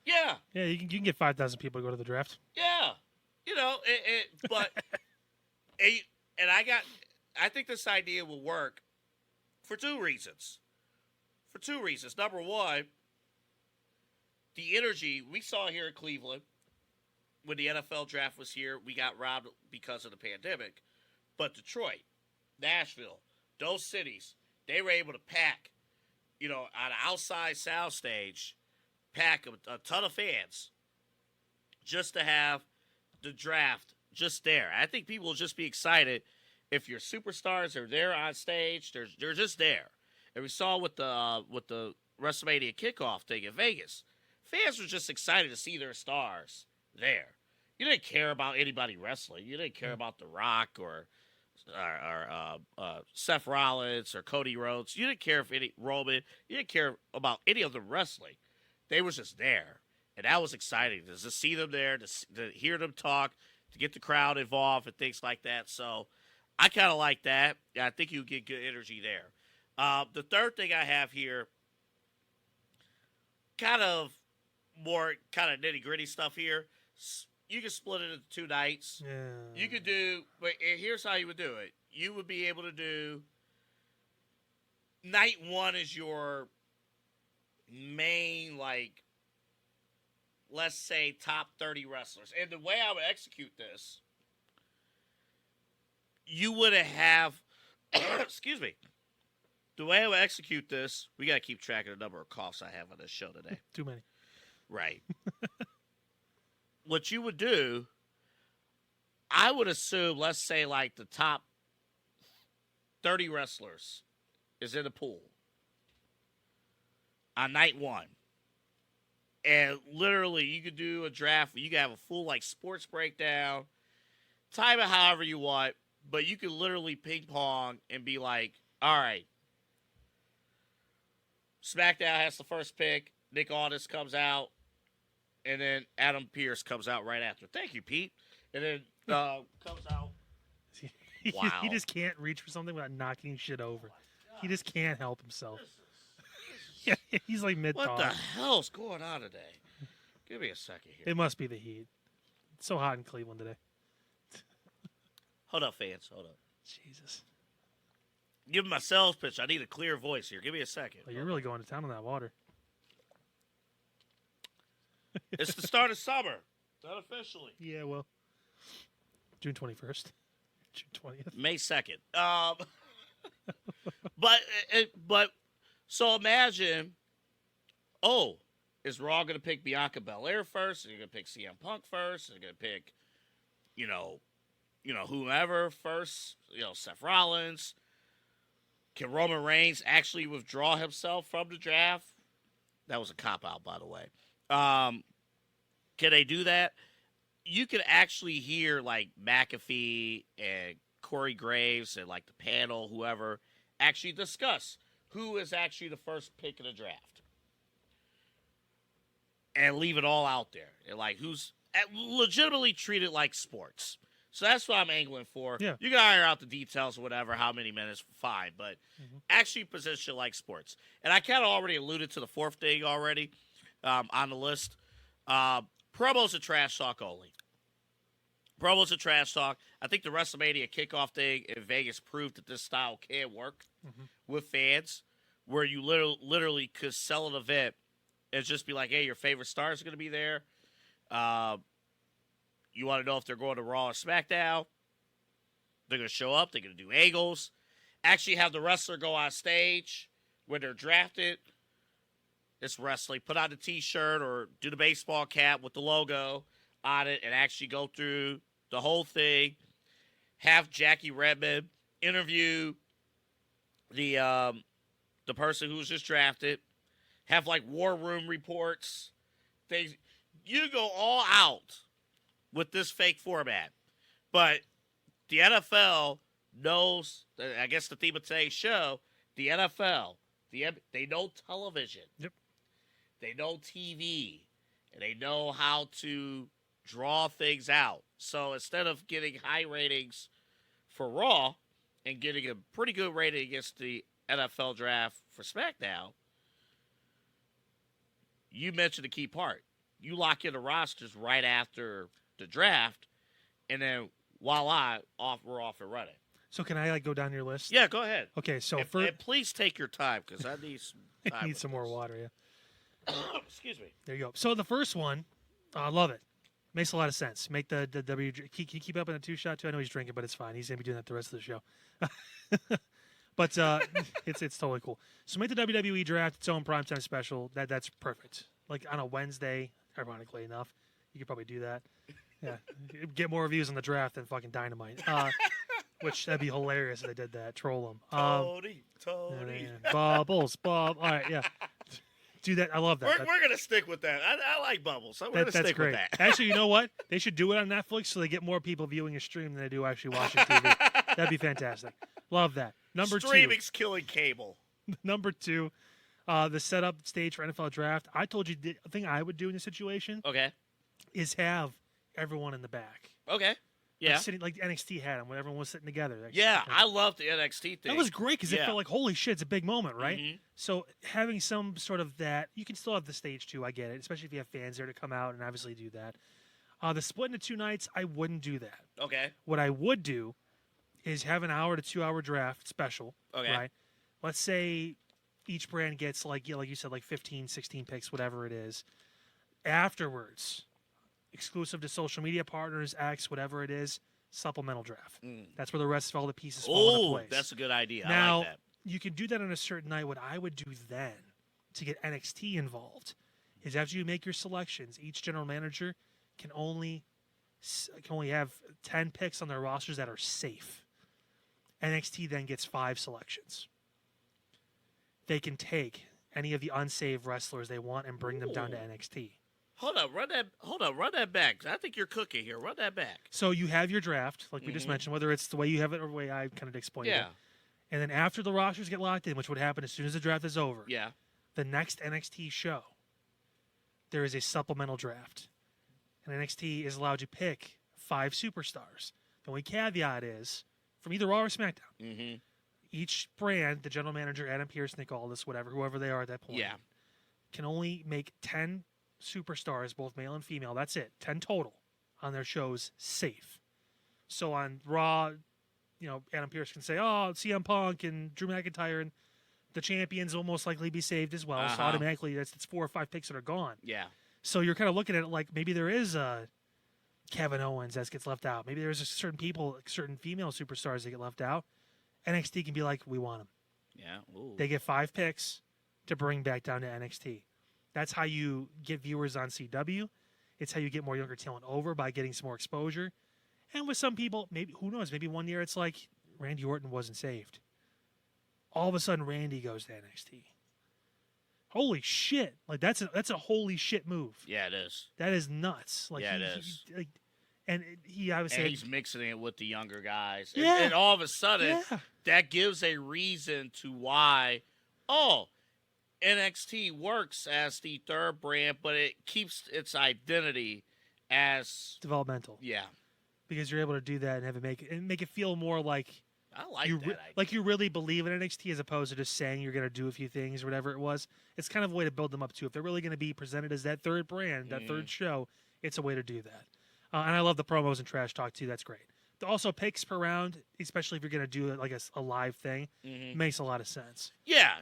B: Yeah.
A: Yeah, you can get 5,000 people to go to the draft.
B: Yeah. But I think this idea will work for two reasons. Number one, the energy we saw here in Cleveland when the NFL draft was here, we got robbed because of the pandemic. But Detroit, Nashville, those cities, they were able to pack, on an outside soundstage, pack a ton of fans just to have the draft just there. I think people will just be excited if your superstars are there on stage. They're just there. And we saw with the WrestleMania kickoff thing in Vegas, fans were just excited to see their stars there. You didn't care about anybody wrestling. You didn't care about The Rock or Seth Rollins or Cody Rhodes. You didn't care if Roman. You didn't care about any of them wrestling. They were just there, and that was exciting to see them there, to hear them talk, to get the crowd involved and things like that. So I kind of like that. I think you get good energy there. The third thing I have here, kind of nitty gritty stuff here. You can split it into 2 nights.
A: Yeah.
B: You could do, but here's how you would do it. You would be able to do night 1 is your main, let's say top 30 wrestlers. And the way I would execute this, you would have, excuse me. The way I would execute this, we got to keep track of the number of coughs I have on this show today.
A: Too many.
B: Right. What you would do, I would assume, let's say, the top 30 wrestlers is in the pool on night 1. And literally, you could do a draft. You could have a full, sports breakdown. Time it however you want. But you could literally ping pong and be like, all right, SmackDown has the first pick. Nick Aldis comes out. And then Adam Pearce comes out right after. Thank you, Pete. And then comes out. Wow.
A: He just can't reach for something without knocking shit over. He just can't help himself. Yeah, he's mid-talk.
B: What the hell's going on today? Give me a second here.
A: It must be the heat. It's so hot in Cleveland today.
B: Hold up, fans. Hold up.
A: Jesus.
B: Give him my sales pitch. I need a clear voice here. Give me a second.
A: Well, you're really going to town on that water.
B: It's the start of summer. Not officially.
A: Yeah, well, June 21st. June 20th.
B: May 2nd. But so imagine, is Raw going to pick Bianca Belair first? Are you going to pick CM Punk first? Are you going to pick, whomever first? Seth Rollins. Can Roman Reigns actually withdraw himself from the draft? That was a cop-out, by the way. Can they do that? You could actually hear McAfee and Corey Graves and the panel, whoever, actually discuss who is actually the first pick in the draft. And leave it all out there. And who's legitimately treated like sports. So that's what I'm angling for.
A: Yeah.
B: You can iron out the details or whatever, how many minutes, fine. But actually position like sports. And I kind of already alluded to the fourth thing already on the list. Promos and trash talk only. Promos and trash talk. I think the WrestleMania kickoff thing in Vegas proved that this style can work with fans, where you literally could sell an event and just be like, hey, your favorite stars are going to be there. You want to know if they're going to Raw or SmackDown. They're going to show up. They're going to do angles. Actually have the wrestler go on stage when they're drafted. It's wrestling. Put on the T-shirt or do the baseball cap with the logo on it and actually go through the whole thing. Have Jackie Redmond interview the person who was just drafted. Have war room reports. Things. You go all out with this fake format. But the NFL knows, I guess the theme of today's show, the NFL, they know television.
A: Yep.
B: They know TV, and they know how to draw things out. So instead of getting high ratings for Raw and getting a pretty good rating against the NFL draft for SmackDown, you mentioned the key part. You lock in the rosters right after the draft, and then voila, we're off and running.
A: So can I go down your list?
B: Yeah, go ahead.
A: Okay, so
B: and please take your time because I need some time.
A: I need some more water, yeah.
B: Excuse me.
A: There you go. So the first one, I love it. Makes a lot of sense. Make the W. Can you keep up in a 2-shot too? I know he's drinking, but it's fine. He's gonna be doing that the rest of the show. But it's totally cool. So make the WWE Draft its own primetime special. That's perfect. Like on a Wednesday, ironically enough, you could probably do that. Yeah, get more reviews on the draft than fucking Dynamite. Which that'd be hilarious if they did that. Troll them.
B: Tony.
A: Bubbles, Bob. All right, yeah. Do that. I love that.
B: We're gonna stick with that. I like Bubbles, so we're gonna stick
A: great.
B: with that.
A: Actually, you know what? They should do it on Netflix so they get more people viewing a stream than they do actually watching TV. That'd be fantastic. Love that.
B: Streaming's killing cable.
A: Number 2, the setup stage for NFL draft. I told you the thing I would do in this situation.
B: Okay.
A: Is have everyone in the back.
B: Okay. Yeah.
A: Sitting like NXT had them when everyone was sitting together.
B: Yeah, I love the NXT thing.
A: That was great because it felt like, holy shit, it's a big moment, right?
B: Mm-hmm.
A: So having some sort of that, you can still have the stage too, I get it, especially if you have fans there to come out and obviously do that. The split into 2 nights, I wouldn't do that.
B: Okay.
A: What I would do is have an hour to 2 hour draft special, right? Let's say each brand gets like you said, like 15, 16 picks, whatever it is. Afterwards, exclusive to social media partners, X, whatever it is, supplemental draft. That's where the rest of all the pieces fall into place.
B: That's a good idea.
A: Now,
B: I like that.
A: You can do that on a certain night. What I would do then to get NXT involved is after you make your selections, each general manager can only have 10 picks on their rosters that are safe. NXT then gets 5 selections. They can take any of the unsaved wrestlers they want and bring them down to NXT.
B: Hold on, run that back. I think you're cooking here. Run that back.
A: So you have your draft, like we just mentioned, whether it's the way you have it or the way I kind of explained it. And then after the rosters get locked in, which would happen as soon as the draft is over, the next NXT show, there is a supplemental draft. And NXT is allowed to pick 5 superstars. The only caveat is, from either Raw or SmackDown, each brand, the general manager, Adam Pearce, Nick Aldis, whatever, whoever they are at that point, can only make 10 superstars, both male and female, that's it, 10 total, on their shows safe. So on Raw, Adam Pearce can say, oh, CM Punk and Drew McIntyre and the champions will most likely be saved as well. So automatically, that's 4 or 5 picks that are gone.
B: Yeah.
A: So you're kind of looking at it like maybe there is a Kevin Owens that gets left out. Maybe there's certain female superstars that get left out. NXT can be like, we want them.
B: Yeah. Ooh.
A: They get 5 picks to bring back down to NXT. That's how you get viewers on CW. It's how you get more younger talent over by getting some more exposure. And with some people, maybe, who knows, maybe one year it's like Randy Orton wasn't saved. All of a sudden, Randy goes to NXT. Holy shit. Like, that's a holy shit move.
B: Yeah, it is.
A: That is nuts. Like,
B: it is.
A: He obviously...
B: And he's mixing it with the younger guys.
A: Yeah.
B: And all of a sudden, that gives a reason to why, NXT works as the 3rd brand, but it keeps its identity as...
A: developmental.
B: Yeah.
A: Because you're able to do that and have it make it feel more like...
B: I like that idea.
A: Like you really believe in NXT as opposed to just saying you're going to do a few things or whatever it was. It's kind of a way to build them up too. If they're really going to be presented as that 3rd brand, that 3rd show, it's a way to do that. And I love the promos and trash talk too. That's great. Also, picks per round, especially if you're going to do like a live thing, makes a lot of sense.
B: Yeah.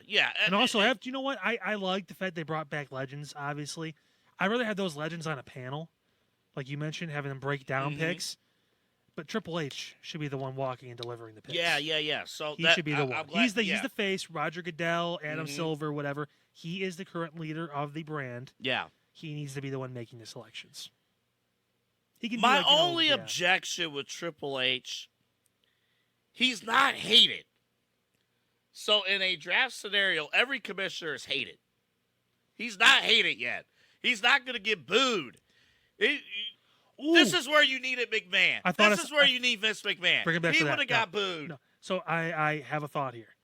A: And also, you know what? I like the fact they brought back legends, obviously. I'd rather have those legends on a panel, like you mentioned, having them break down picks. But Triple H should be the one walking and delivering the picks.
B: Yeah. So
A: he should be the one. He's the face. Roger Goodell, Adam Silver, whatever. He is the current leader of the brand.
B: Yeah.
A: He needs to be the one making the selections. He can.
B: My only objection with Triple H, he's not hated. So in a draft scenario, every commissioner is hated. He's not hated yet. He's not going to get booed. This is where you needed McMahon. This is where you need Vince McMahon.
A: Bring him back
B: he
A: to that.
B: would have got booed.
A: No. So I have a thought here.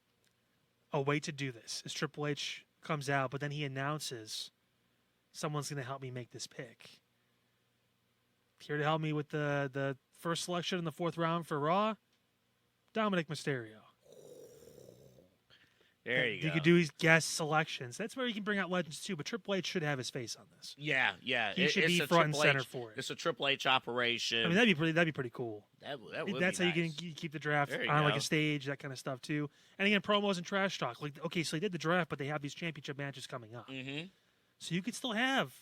A: A way to do this is Triple H comes out, but then he announces someone's going to help me make this pick. Here to help me with the first selection in the 4th round for Raw, Dominic Mysterio.
B: There you go.
A: You could do his guest selections. That's where you can bring out legends too, but Triple H should have his face on this.
B: Yeah.
A: He should be front and center for it.
B: It's a Triple H operation.
A: I mean, that'd be pretty cool.
B: That would
A: That's
B: be
A: how
B: nice.
A: you can keep the draft
B: There you
A: on like
B: go.
A: a stage, that kind of stuff too. And again, promos and trash talk. Like, okay, so they did the draft, but they have these championship matches coming up.
B: Mm-hmm.
A: So you could still have,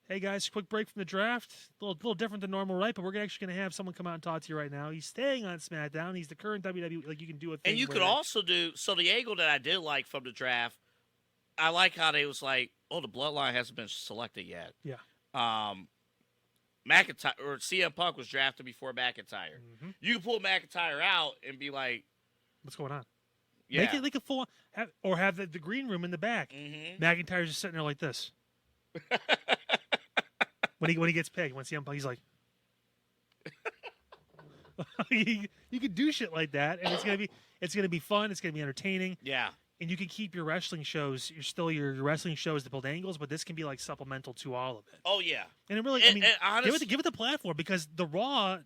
A: hey guys, quick break from the draft. A little different than normal, right? But we're actually going to have someone come out and talk to you right now. He's staying on SmackDown. He's the current WWE. Like, you can do a thing.
B: And you could also do, so the angle that I did like from the draft, I like how they was like, oh, the bloodline hasn't been selected yet.
A: Yeah.
B: McIntyre or CM Punk was drafted before McIntyre.
A: Mm-hmm.
B: You can pull McIntyre out and be like,
A: what's going on?
B: yeah.
A: Make it like a full, have the green room in the back.
B: Mm-hmm.
A: McIntyre's just sitting there like this. when he gets picked, when CM Punk, he's like, you could do shit like that, and it's gonna be fun. It's gonna be entertaining.
B: Yeah.
A: And you can keep your wrestling shows. Your wrestling shows to build angles, but this can be like supplemental to all of it.
B: Oh, yeah.
A: And it really, give it the platform, because the Raw,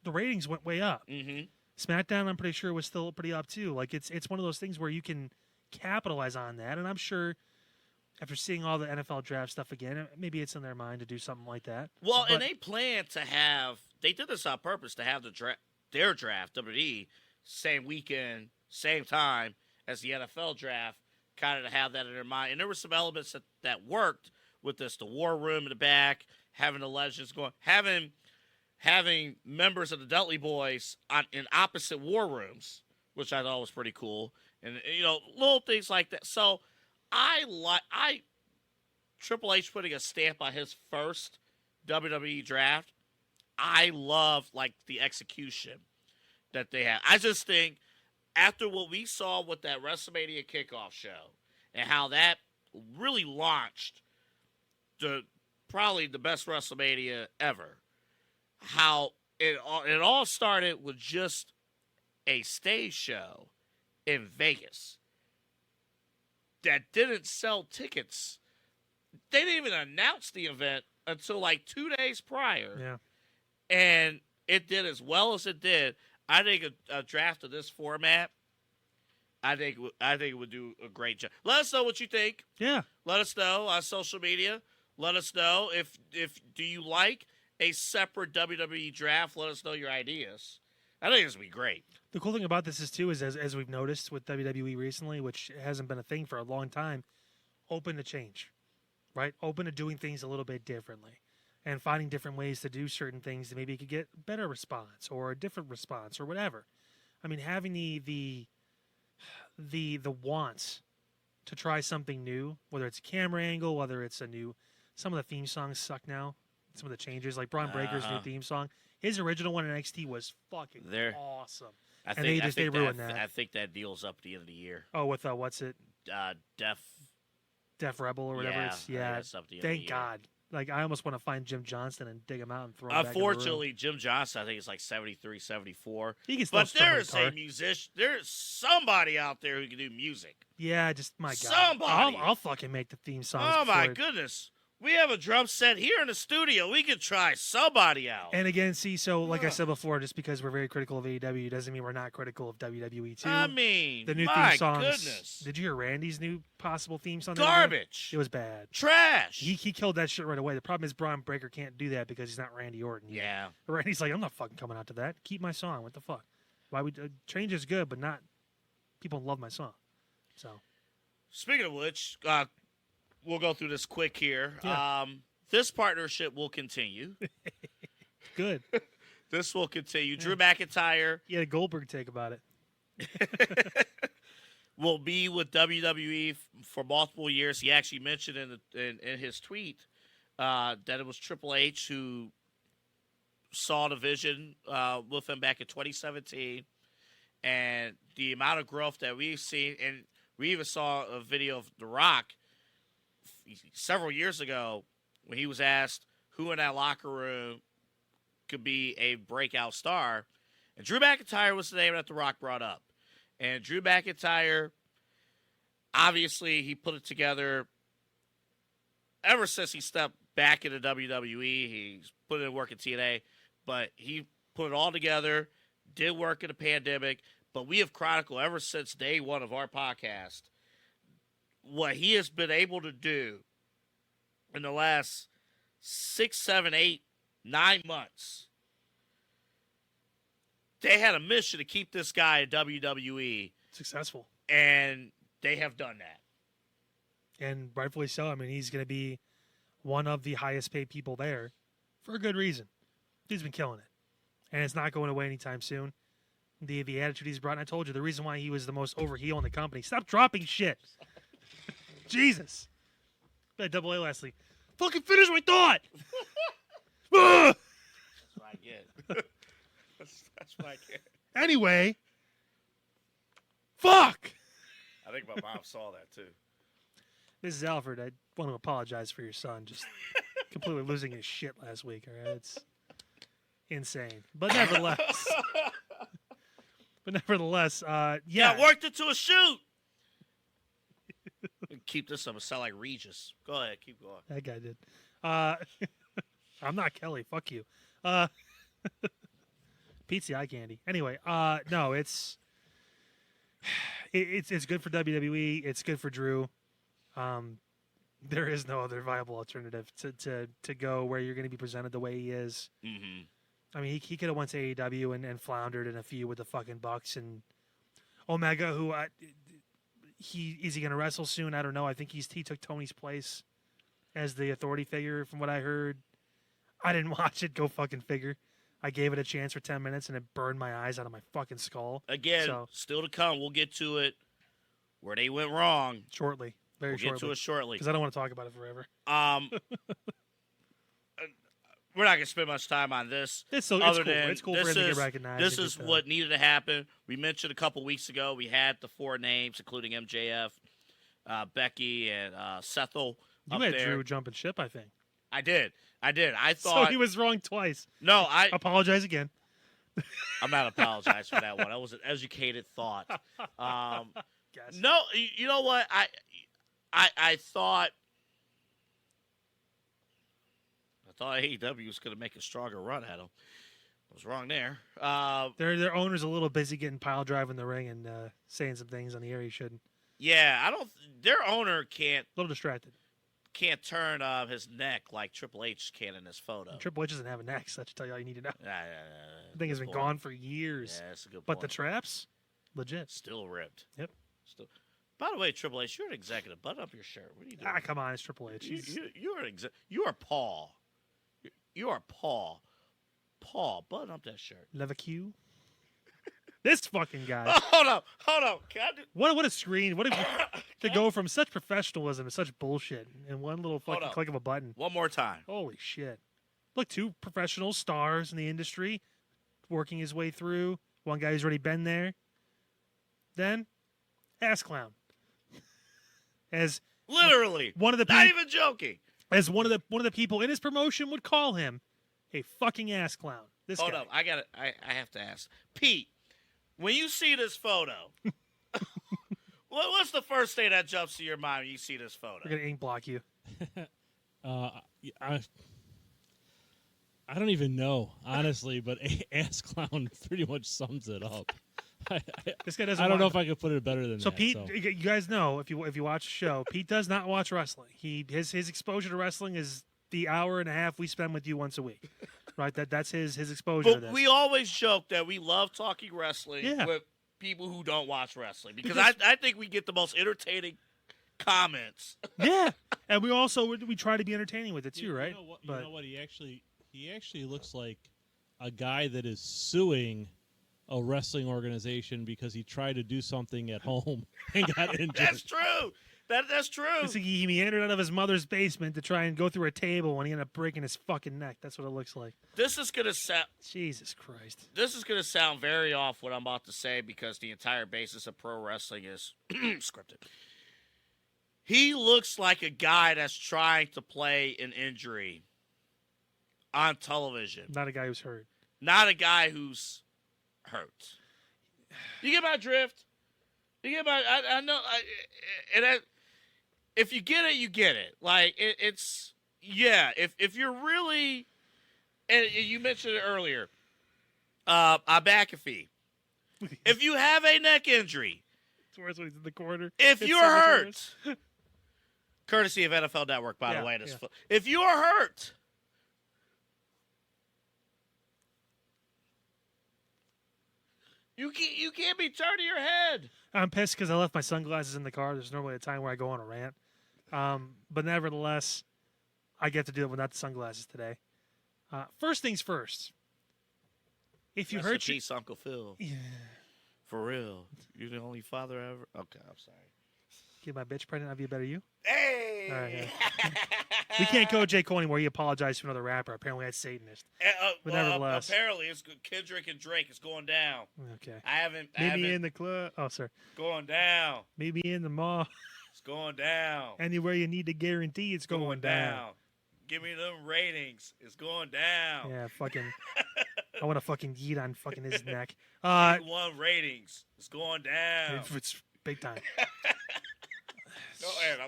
A: the ratings went way up.
B: Mm-hmm.
A: SmackDown, I'm pretty sure, was still pretty up too. Like, it's one of those things where you can capitalize on that, and I'm sure after seeing all the NFL draft stuff again, maybe it's in their mind to do something like that.
B: Well, and they plan to have, they did this on purpose to have their draft, WWE, same weekend, same time as the NFL draft, kind of to have that in their mind. And there were some elements that worked with this, the war room in the back, having the legends going, having members of the Dudley Boys in opposite war rooms, which I thought was pretty cool. And, little things like that. So Triple H putting a stamp on his first WWE draft, I love, like, the execution that they have. I just think after what we saw with that WrestleMania kickoff show and how that really launched probably the best WrestleMania ever, how it all started with just a stage show in Vegas that didn't sell tickets. They didn't even announce the event until like 2 days prior.
A: Yeah.
B: And it did as well as it did. I think a draft of this format, I think it would do a great job. Let us know what you think.
A: Yeah.
B: Let us know on social media. Let us know if do you like a separate WWE draft. Let us know your ideas. I think this would be great.
A: The cool thing about this is, too, is as we've noticed with WWE recently, which hasn't been a thing for a long time, open to change, right? Open to doing things a little bit differently and finding different ways to do certain things that maybe you could get better response or a different response or whatever. I mean, having the wants to try something new, whether it's a camera angle, whether it's some of the theme songs suck now. Some of the changes, like Braun Breaker's new theme song. His original one in NXT was fucking awesome. They ruined that.
B: I think that deal's up at the end of the year.
A: Oh, with what's it? Def Rebel or whatever.
B: That's up at the end of the year.
A: Thank God. Like, I almost want to find Jim Johnston and dig him out and throw him back in the
B: Unfortunately, Jim Johnston, I think it's like 73, 74.
A: He can still
B: but there's a musician. There's somebody out there who can do music.
A: Yeah, just my God.
B: Somebody.
A: I'll fucking make the theme song.
B: Oh my goodness. We have a drum set here in the studio. We could try somebody out.
A: And again, so like I said before, just because we're very critical of AEW doesn't mean we're not critical of WWE too.
B: I mean,
A: the new theme songs. Goodness. Did you hear Randy's new possible theme song?
B: Garbage.
A: It was bad.
B: Trash.
A: He killed that shit right away. The problem is Braun Breaker can't do that because he's not Randy Orton.
B: Yeah.
A: But Randy's like, I'm not fucking coming out to that. Keep my song. What the fuck? Why would change is good, but not people love my song. So,
B: speaking of which, we'll go through this quick here.
A: Yeah.
B: This partnership will continue.
A: Good.
B: This will continue. Yeah. Drew McIntyre.
A: He had a Goldberg take about it.
B: Will be with WWE for multiple years. He actually mentioned in his tweet that it was Triple H who saw the vision with him back in 2017. And the amount of growth that we've seen, and we even saw a video of The Rock several years ago when he was asked who in that locker room could be a breakout star. And Drew McIntyre was the name that The Rock brought up. And Drew McIntyre, obviously, he put it together ever since he stepped back into WWE, he's put in work in TNA, but he put it all together, did work in the pandemic. But we have chronicled ever since day one of our podcast what he has been able to do in the last 6, 7, 8, 9 months. They had a mission to keep this guy at WWE
A: successful,
B: and they have done that.
A: And rightfully so. I mean, he's going to be one of the highest paid people there for a good reason. He's been killing it, and it's not going away anytime soon. The attitude he's brought, and I told you, the reason why he was the most over heel in the company. Stop dropping shit. Jesus. I had double A last week. Fucking finish my thought.
B: That's what I get. That's what I get.
A: Anyway. Fuck.
B: I think my mom saw that, too.
A: This is Alfred. I want to apologize for your son just completely losing his shit last week. All right? It's insane. But nevertheless. Yeah.
B: Yeah, worked into a shoot. Keep this up. It sound like Regis. Go ahead. Keep going.
A: That guy did. I'm not Kelly. Fuck you. Pete's the eye candy. Anyway, no, it's good for WWE. It's good for Drew. There is no other viable alternative to go where you're going to be presented the way he is.
B: Mm-hmm.
A: I mean, he could have went to AEW and floundered in a feud with the fucking Bucks and Omega, who is he going to wrestle soon? I don't know. I think he took Tony's place as the authority figure, from what I heard. I didn't watch it. Go fucking figure. I gave it a chance for 10 minutes and it burned my eyes out of my fucking skull.
B: Again, still to come. We'll get to it where they went wrong
A: shortly. We'll
B: get to it shortly
A: because I don't want to talk about it forever.
B: We're not going to spend much time on this.
A: It's cool. It's cool for him to get recognized.
B: This is what needed to happen. We mentioned a couple weeks ago, we had the 4 names, including MJF, Becky, and Sethel
A: You
B: up
A: had
B: there.
A: Drew jumping ship, I think.
B: I did. I thought...
A: So he was wrong twice.
B: No, I...
A: Apologize again.
B: I'm not apologizing for that one. That was an educated thought.
A: Guess.
B: No, you know what? I thought AEW was going to make a stronger run at him. I was wrong there.
A: Their owner's a little busy getting pile drive in the ring and saying some things on the air he shouldn't.
B: Yeah, I don't. Their owner can't.
A: A little distracted.
B: Can't turn his neck like Triple H can in this photo.
A: And Triple H doesn't have a neck, so that should tell you all you need to know. The thing has been
B: point.
A: gone for years.
B: Yeah, that's a good
A: but
B: point.
A: the traps, legit.
B: Still ripped.
A: Yep.
B: Still. By the way, Triple H, you're an executive. Button up your shirt. What are you doing?
A: Come on, it's Triple H.
B: You're an You are Paul. You are Paul. Paul, button up that shirt.
A: Leverque. This fucking guy.
B: Oh, hold on. Can I do...
A: What a screen. What to go from such professionalism to such bullshit in one little fucking click of a button.
B: One more time.
A: Holy shit. Look, 2 professional stars in the industry working his way through. One guy who's already been there. Then, ass clown. As
B: literally
A: one of the
B: not even joking.
A: As one of the people in his promotion would call him a fucking ass clown.
B: Hold up, I have to ask Pete. When you see this photo, what's the first thing that jumps to your mind when you see this photo?
A: We're gonna ink block you.
C: I don't even know, honestly, but ass clown pretty much sums it up.
A: This guy doesn't.
C: I don't know if I could put it better than that.
A: So Pete, you guys know if you watch the show, Pete does not watch wrestling. His exposure to wrestling is the hour and a half we spend with you once a week, right? That's his exposure to
B: But
A: this.
B: we always joke that we love talking wrestling with people who don't watch wrestling because I think we get the most entertaining comments.
A: Yeah, and we try to be entertaining with it too, right?
C: You know what? He actually looks like a guy that is suing a wrestling organization because he tried to do something at home and got injured.
B: That's true. That's true.
A: It's like he meandered out of his mother's basement to try and go through a table and he ended up breaking his fucking neck. That's what it looks like.
B: This is gonna sound.
A: Jesus Christ.
B: This is gonna sound very off what I'm about to say because the entire basis of pro wrestling is scripted. He looks like a guy that's trying to play an injury on television.
A: Not a guy who's hurt.
B: Not a guy who's hurt. You get my drift? You get my... I know... if you get it, you get it. Like it's If you're really, and you mentioned it earlier, McAfee. If you have a neck injury,
A: It's worse when he's in the corner.
B: if
A: It's
B: you're
A: so much
B: hurt,
A: worse.
B: courtesy of NFL Network, by
A: Yeah,
B: the way.
A: yeah.
B: If you are hurt, you can't be turning your head.
A: I'm pissed because I left my sunglasses in the car. There's normally a time where I go on a rant. But nevertheless, I get to do it without the sunglasses today. First things first. If you
B: Rest in
A: hurt your...
B: peace, Uncle Phil.
A: Yeah.
B: For real. You're the only father ever. Okay, I'm sorry.
A: Get my bitch pregnant, I'll be a better you.
B: Hey!
A: All right, We can't go J. Cole anymore. He apologized to another rapper. Apparently that's Satanist. But nevertheless.
B: Apparently, it's Kendrick and Drake. It's going down.
A: Okay.
B: I haven't.
A: Meet me in the club. Oh, sorry.
B: Going down.
A: Meet me in the mall.
B: It's going down.
A: Anywhere you need to guarantee it's going down.
B: Give me them ratings. It's going down.
A: Yeah, fucking. I want to fucking yeet on fucking his neck.
B: One ratings. It's going down.
A: It's big time.
B: Go ahead.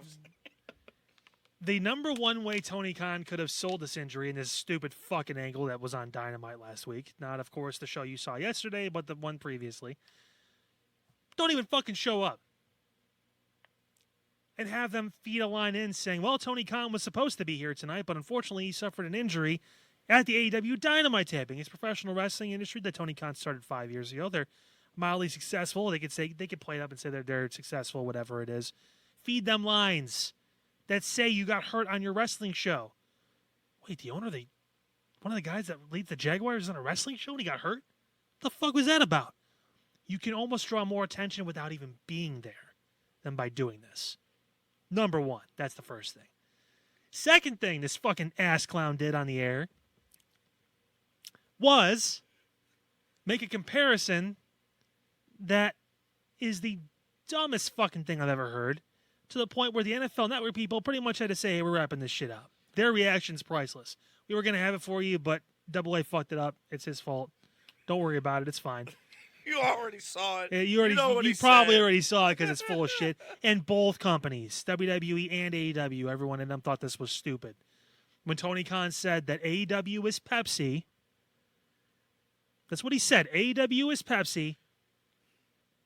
A: The number one way Tony Khan could have sold this injury in this stupid fucking angle that was on Dynamite last week, not, of course, the show you saw yesterday, but the one previously, don't even fucking show up. And have them feed a line in saying, well, Tony Khan was supposed to be here tonight, but unfortunately he suffered an injury at the AEW Dynamite taping. It's professional wrestling industry that Tony Khan started 5 years ago. They're mildly successful. They could play it up and say they're successful, whatever it is. Feed them lines that say you got hurt on your wrestling show. Wait, the owner, one of the guys that leads the Jaguars is on a wrestling show and he got hurt? What the fuck was that about? You can almost draw more attention without even being there than by doing this. Number one, that's the first thing. Second thing this fucking ass clown did on the air was make a comparison that is the dumbest fucking thing I've ever heard, to the point where the NFL Network people pretty much had to say, hey, we're wrapping this shit up. Their reaction's priceless. We were going to have it for you, but Double A fucked it up. It's his fault. Don't worry about it. It's fine.
B: You already saw it.
A: You probably already saw it because it's full of shit. And both companies, WWE and AEW, everyone in them thought this was stupid. When Tony Khan said that AEW is Pepsi, that's what he said. AEW is Pepsi,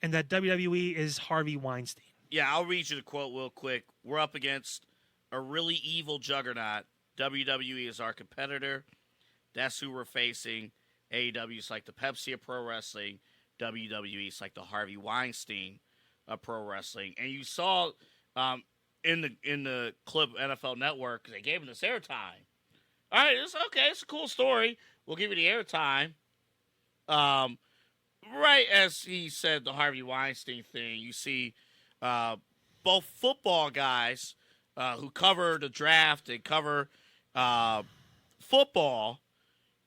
A: and that WWE is Harvey Weinstein.
B: Yeah, I'll read you the quote real quick. We're up against a really evil juggernaut. WWE is our competitor. That's who we're facing. AEW is like the Pepsi of pro wrestling. WWE is like the Harvey Weinstein of pro wrestling. And you saw in the clip NFL Network, they gave him this airtime. All right, it's okay. It's a cool story. We'll give you the airtime. Right as he said the Harvey Weinstein thing, you see both football guys who cover the draft and cover football.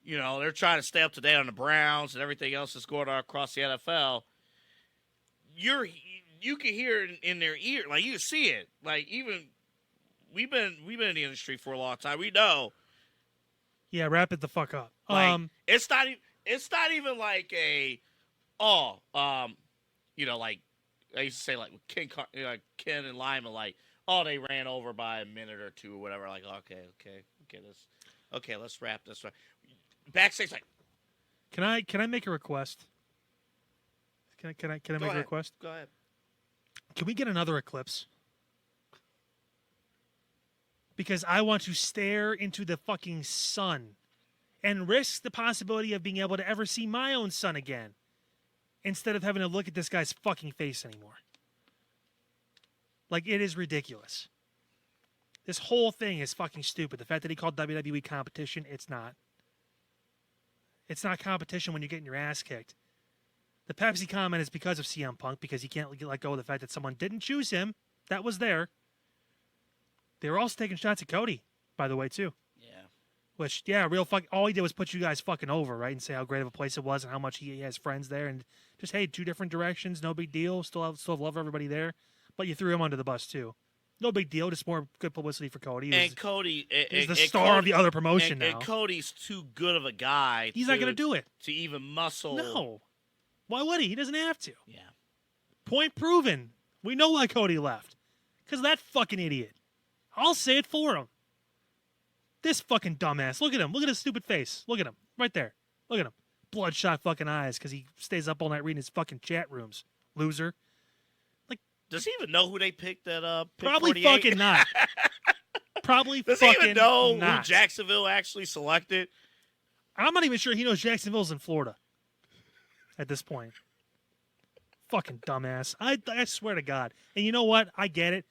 B: You know, they're trying to stay up to date on the Browns and everything else that's going on across the NFL. You can hear it in their ear, like you can see it. Like even we've been in the industry for a long time. We know.
A: Yeah, wrap it the fuck up.
B: Like, it's not even like like I used to say, like with Ken and Lima, like, oh, they ran over by a minute or two or whatever. Like, let's wrap this. Backstage, like,
A: can I make a request? Can I make a request?
B: Go ahead.
A: Can we get another eclipse? Because I want to stare into the fucking sun and risk the possibility of being able to ever see my own son again, instead of having to look at this guy's fucking face anymore. Like, it is ridiculous. This whole thing is fucking stupid. The fact that he called WWE competition, it's not. It's not competition when you're getting your ass kicked. The Pepsi comment is because of CM Punk, because he can't let go of the fact that someone didn't choose him. That was there. They were also taking shots at Cody, by the way, too.
B: Yeah.
A: Which, yeah, all he did was put you guys fucking over, right? And say how great of a place it was and how much he has friends there. And just, hey, two different directions, no big deal. Still have love for everybody there. But you threw him under the bus, too. No big deal, just more good publicity for Cody.
B: Cody
A: is the star of the other promotion now.
B: And Cody's too good of a guy.
A: He's not going to do it.
B: To even muscle.
A: No. Why would he? He doesn't have to.
B: Yeah.
A: Point proven. We know why Cody left. Because of that fucking idiot. I'll say it for him. This fucking dumbass. Look at him. Look at his stupid face. Look at him. Right there. Look at him. Bloodshot fucking eyes because he stays up all night reading his fucking chat rooms. Loser.
B: Does he even know who they picked at pick
A: Probably
B: 48?
A: fucking not. Probably
B: Does
A: fucking
B: he even know
A: not.
B: who Jacksonville actually selected?
A: I'm not even sure he knows Jacksonville's in Florida at this point. Fucking dumbass. I swear to God. And you know what? I get it.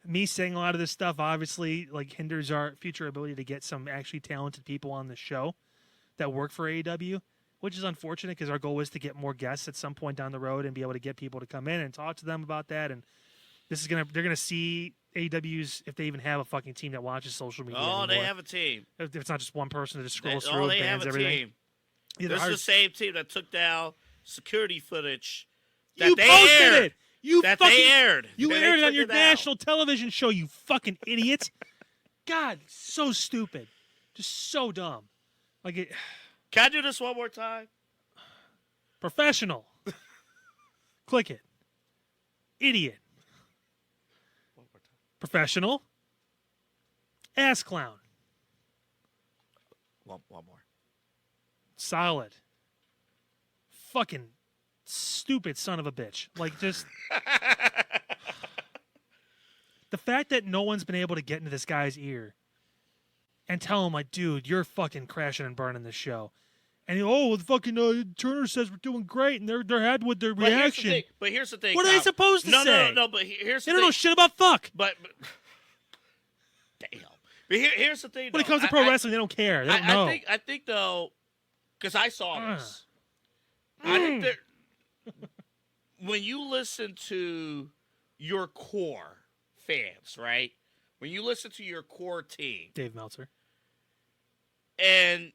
A: Me saying a lot of this stuff obviously like hinders our future ability to get some actually talented people on the show that work for AEW, which is unfortunate because our goal is to get more guests at some point down the road and be able to get people to come in and talk to them about that. And they're gonna see AEW's, if they even have a fucking team that watches social media.
B: Oh,
A: anymore.
B: they have a team.
A: If it's not just one person that just scrolls
B: Oh,
A: through
B: they
A: bands,
B: have a
A: everything.
B: team.
A: Yeah,
B: This is the same team that took down security footage that
A: You
B: they
A: posted
B: aired.
A: it. You
B: That
A: fucking,
B: they aired.
A: You
B: Then they
A: aired it on
B: took
A: your
B: it down.
A: national television show. You fucking idiot. God, so stupid. Just so dumb. Like it.
B: Can I do this one more time?
A: Professional. Click it. Idiot.
B: One more time.
A: Professional. Ass clown.
B: One more.
A: Solid. Fucking stupid son of a bitch. Like, just. The fact that no one's been able to get into this guy's ear and tell him, like, dude, you're fucking crashing and burning this show. And the fucking Turner says we're doing great, and they're happy with their reaction.
B: But here's the thing.
A: What are they supposed to say?
B: No. But here's the
A: They
B: thing.
A: don't know shit about fuck.
B: But damn. But here's the thing.
A: When it
B: though.
A: comes to pro wrestling, they don't care. They don't know.
B: I think though, because I saw this. I think that when you listen to your core fans, right? When you listen to your core team,
A: Dave Meltzer.
B: and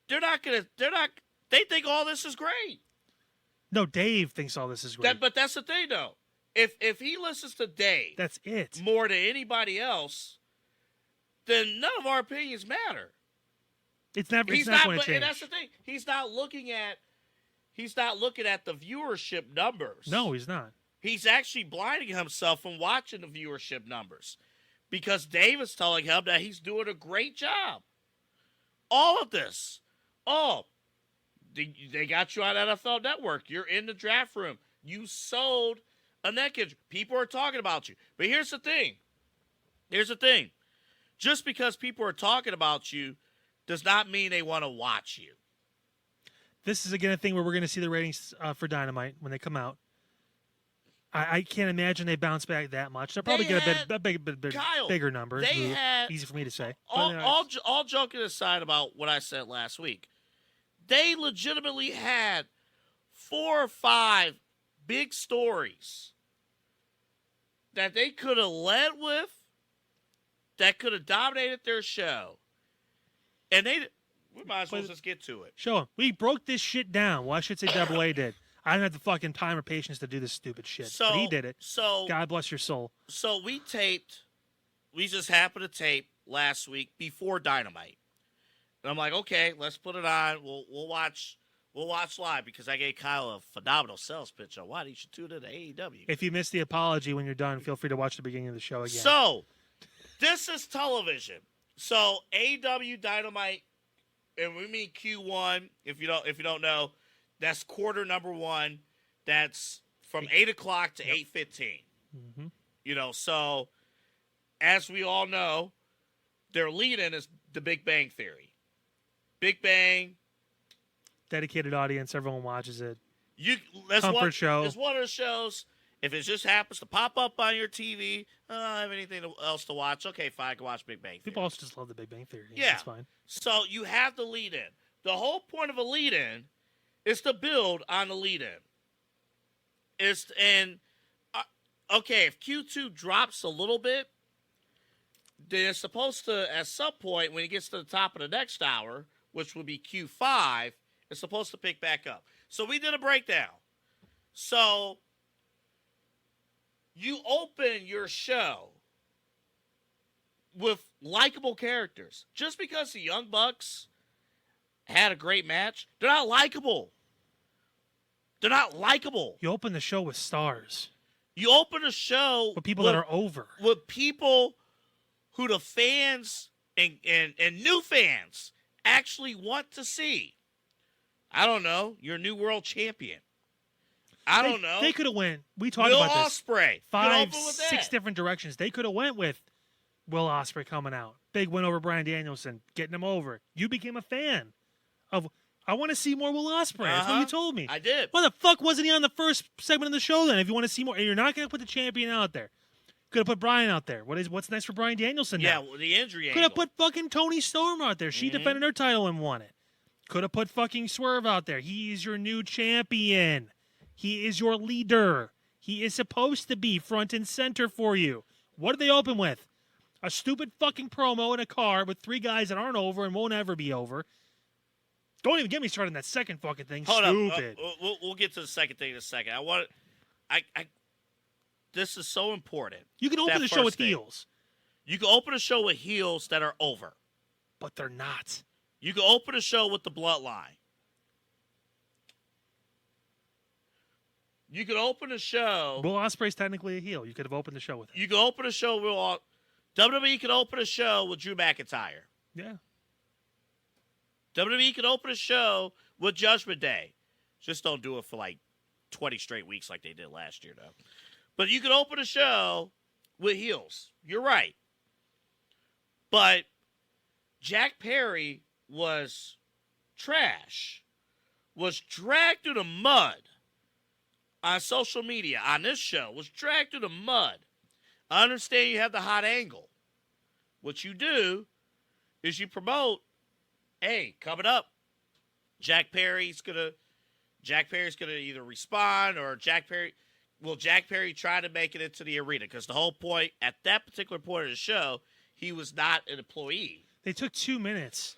B: they think all this is great.
A: No, Dave thinks all this is great.
B: But that's the thing, though. If he listens to Dave
A: That's it.
B: more than anybody else, then none of our opinions matter.
A: It's not going to
B: And
A: change.
B: that's the thing. He's not looking at the viewership numbers.
A: No, he's not.
B: He's actually blinding himself from watching the viewership numbers because Dave is telling him that he's doing a great job. All of this. Oh, they got you on NFL Network. You're in the draft room. You sold a neck injury. People are talking about you. But here's the thing. Just because people are talking about you does not mean they want to watch you.
A: This is, again, a thing where we're going to see the ratings for Dynamite when they come out. I can't imagine they bounce back that much. They'll probably get a bigger number. Easy for me to say.
B: All joking aside about what I said last week, they legitimately had 4 or 5 big stories that they could have led with, that could have dominated their show, and we might as well just get to it.
A: Show them. We broke this shit down. Well, I should say Double A did. I don't have the fucking time or patience to do this stupid shit. But he did it.
B: So
A: God bless your soul.
B: So we just happened to tape last week before Dynamite. And I'm like, okay, let's put it on. We'll watch live because I gave Kyle a phenomenal sales pitch on why you should tune in to AEW.
A: If you missed the apology when you're done, feel free to watch the beginning of the show again.
B: So this is television. So AEW Dynamite, and we mean Q1. If you don't know, that's quarter number 1. That's from 8 o'clock to 8:15.
A: Mm-hmm.
B: So as we all know, their lead-in is The Big Bang Theory. Big Bang.
A: Dedicated audience. Everyone watches it.
B: Comfort
A: show.
B: It's one of the shows. If it just happens to pop up on your TV, I don't have anything else to watch. Okay, fine, I can watch Big Bang Theory.
A: People also just love The Big Bang Theory.
B: Yeah.
A: That's fine.
B: So you have the lead-in. The whole point of a lead-in is to build on the lead-in. Okay, if Q2 drops a little bit, then it's supposed to, at some point, when it gets to the top of the next hour, which would be Q5, it's supposed to pick back up. So we did a breakdown. So you open your show with likable characters. Just because the Young Bucks had a great match, they're not likable. They're not likable.
A: You open the show with stars.
B: You open a show
A: with people that are over.
B: With people who the fans and new fans actually want to see. I don't know. Your new world champion. I don't know.
A: They could have went. We talked
B: Will
A: about this.
B: Ospreay.
A: 5, 6 different directions. They could have went with Will Ospreay coming out. Big win over Bryan Danielson, getting him over. You became a fan of. I want to see more Will Ospreay. That's what you told me.
B: I did.
A: Why the fuck wasn't he on the first segment of the show then? If you want to see more, and you're not going to put the champion out there. Could have put Bryan out there. What's next for Bryan Danielson now?
B: Yeah, well, the injury
A: Could have put fucking Toni Storm out there. She defended her title and won it. Could have put fucking Swerve out there. He is your new champion. He is your leader. He is supposed to be front and center for you. What did they open with? A stupid fucking promo in a car with 3 guys that aren't over and won't ever be over. Don't even get me started on that second fucking thing.
B: Hold
A: Stupid.
B: up. We'll get to the second thing in a second. This is so important.
A: You can open the show with heels.
B: You can open a show with heels that are over.
A: But they're not.
B: You can open a show with the bloodline. You could open a show.
A: Will Ospreay's technically a heel. You could have opened the show with him.
B: You could open a show with WWE could open a show with Drew McIntyre.
A: Yeah.
B: WWE could open a show with Judgment Day. Just don't do it for like 20 straight weeks like they did last year, though. But you could open a show with heels. You're right. But Jack Perry was trash. Was dragged through the mud on social media, on this show. Was dragged through the mud. I understand you have the hot angle. What you do is you promote, hey, coming up, Jack Perry's gonna either respond or Jack Perry try to make it into the arena? Because the whole point at that particular point of the show, he was not an employee.
A: They took 2 minutes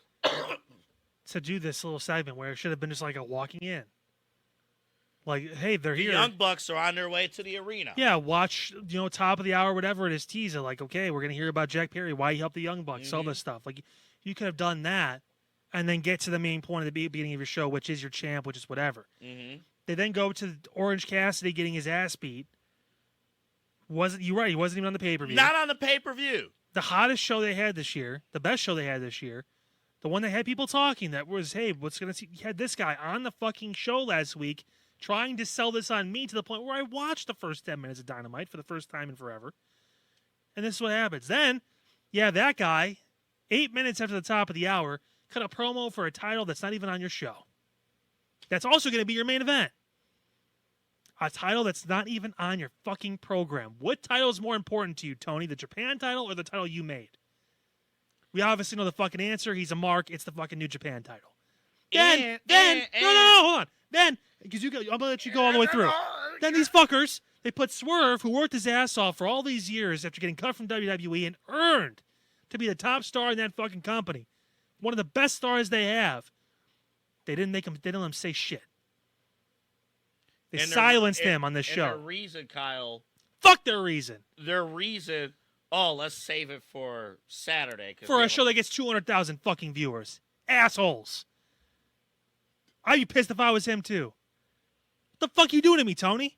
A: to do this little segment where it should have been just like a walking in. Like, hey, they're
B: The
A: here.
B: Young Bucks are on their way to the arena.
A: Yeah, watch, top of the hour, whatever it is, teaser. Like, okay, we're going to hear about Jack Perry, why he helped the Young Bucks, all this stuff. Like, you could have done that and then get to the main point at the beginning of your show, which is your champ, which is whatever. They then go to Orange Cassidy getting his ass beat. You're right, he wasn't even on the pay-per-view.
B: Not on the pay-per-view.
A: The hottest show they had this year, the best show they had this year, the one that had people talking, that was, hey, what's going to see? You had this guy on the fucking show last week trying to sell this on me to the point where I watched the first 10 minutes of Dynamite for the first time in forever. And this is what happens. Then, that guy, 8 minutes after the top of the hour, cut a promo for a title that's not even on your show. That's also going to be your main event. A title that's not even on your fucking program. What title is more important to you, Tony? The Japan title or the title you made? We obviously know the fucking answer. He's a mark. It's the fucking New Japan title. No, hold on. Then, because I'm going to let you go all the way through. Then these fuckers, they put Swerve, who worked his ass off for all these years after getting cut from WWE and earned to be the top star in that fucking company. One of the best stars they have. They didn't let him say shit. They silenced him on this show.
B: Their reason, Kyle.
A: Fuck their reason.
B: Their reason, let's save it for Saturday.
A: For a show that gets 200,000 fucking viewers. Assholes. I'd be pissed if I was him too. What the fuck you doing to me, Tony?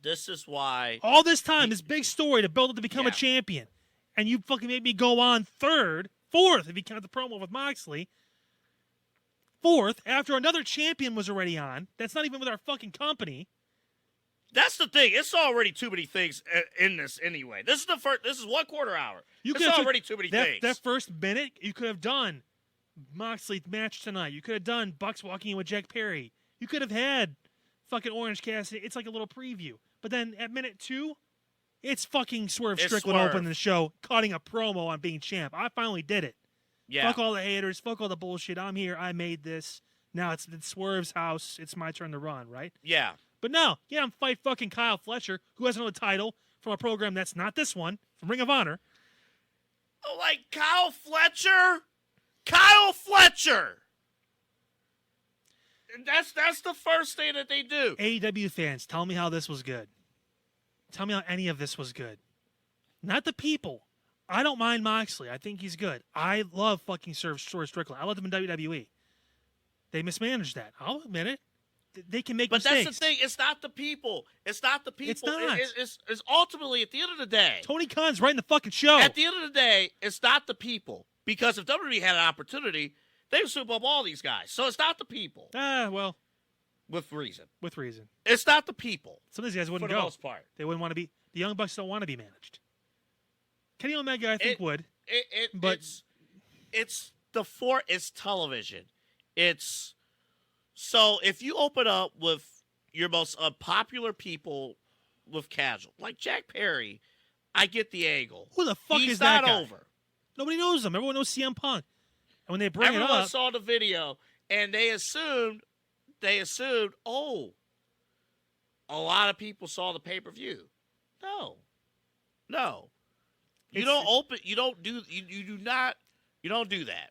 B: This is why.
A: All this time, this big story to build up to become a champion. And you fucking made me go on fourth, if you count the promo with Moxley. Fourth, after another champion was already on. That's not even with our fucking company.
B: That's the thing. It's already too many things in this anyway. This is 1 quarter hour. It's already too many things.
A: That first minute, you could have done Moxley match tonight. You could have done Bucks walking in with Jack Perry. You could have had fucking Orange Cassidy. It's like a little preview. But then at minute 2, it's fucking Swerve Strickland opening the show, cutting a promo on being champ. I finally did it.
B: Yeah.
A: Fuck all the haters. Fuck all the bullshit. I'm here. I made this. Now it's Swerve's house. It's my turn to run, right?
B: Yeah.
A: But no, I'm fight fucking Kyle Fletcher, who has another title from a program that's not this one, from Ring of Honor.
B: Oh, like Kyle Fletcher? Kyle Fletcher! And that's the first thing that they do.
A: AEW fans, tell me how this was good. Tell me how any of this was good. Not the people. I don't mind Moxley. I think he's good. I love fucking Swerve Strickland. I loved him in WWE. They mismanaged that. I'll admit it. they can make
B: But
A: mistakes.
B: that's the thing. It's not the people. It's not the people.
A: It's not.
B: It's ultimately, at the end of the day.
A: Tony Khan's running the fucking show.
B: At the end of the day, it's not the people. Because if WWE had an opportunity, they would soup up all these guys. So it's not the people.
A: Well.
B: With reason.
A: It's
B: not the people.
A: Some of these guys wouldn't
B: for the
A: go.
B: most part.
A: They wouldn't want to be. The Young Bucks don't want to be managed. Kenny Omega, I think, would. But
B: it's television. So if you open up with your most unpopular people with casual, like Jack Perry, I get the angle.
A: Who the fuck
B: He's
A: is that guy?
B: not over.
A: Nobody knows him. Everyone knows CM Punk. And when they bring it
B: Everyone
A: up,
B: saw the video, and they assumed, oh, a lot of people saw the pay-per-view. No. You don't do that.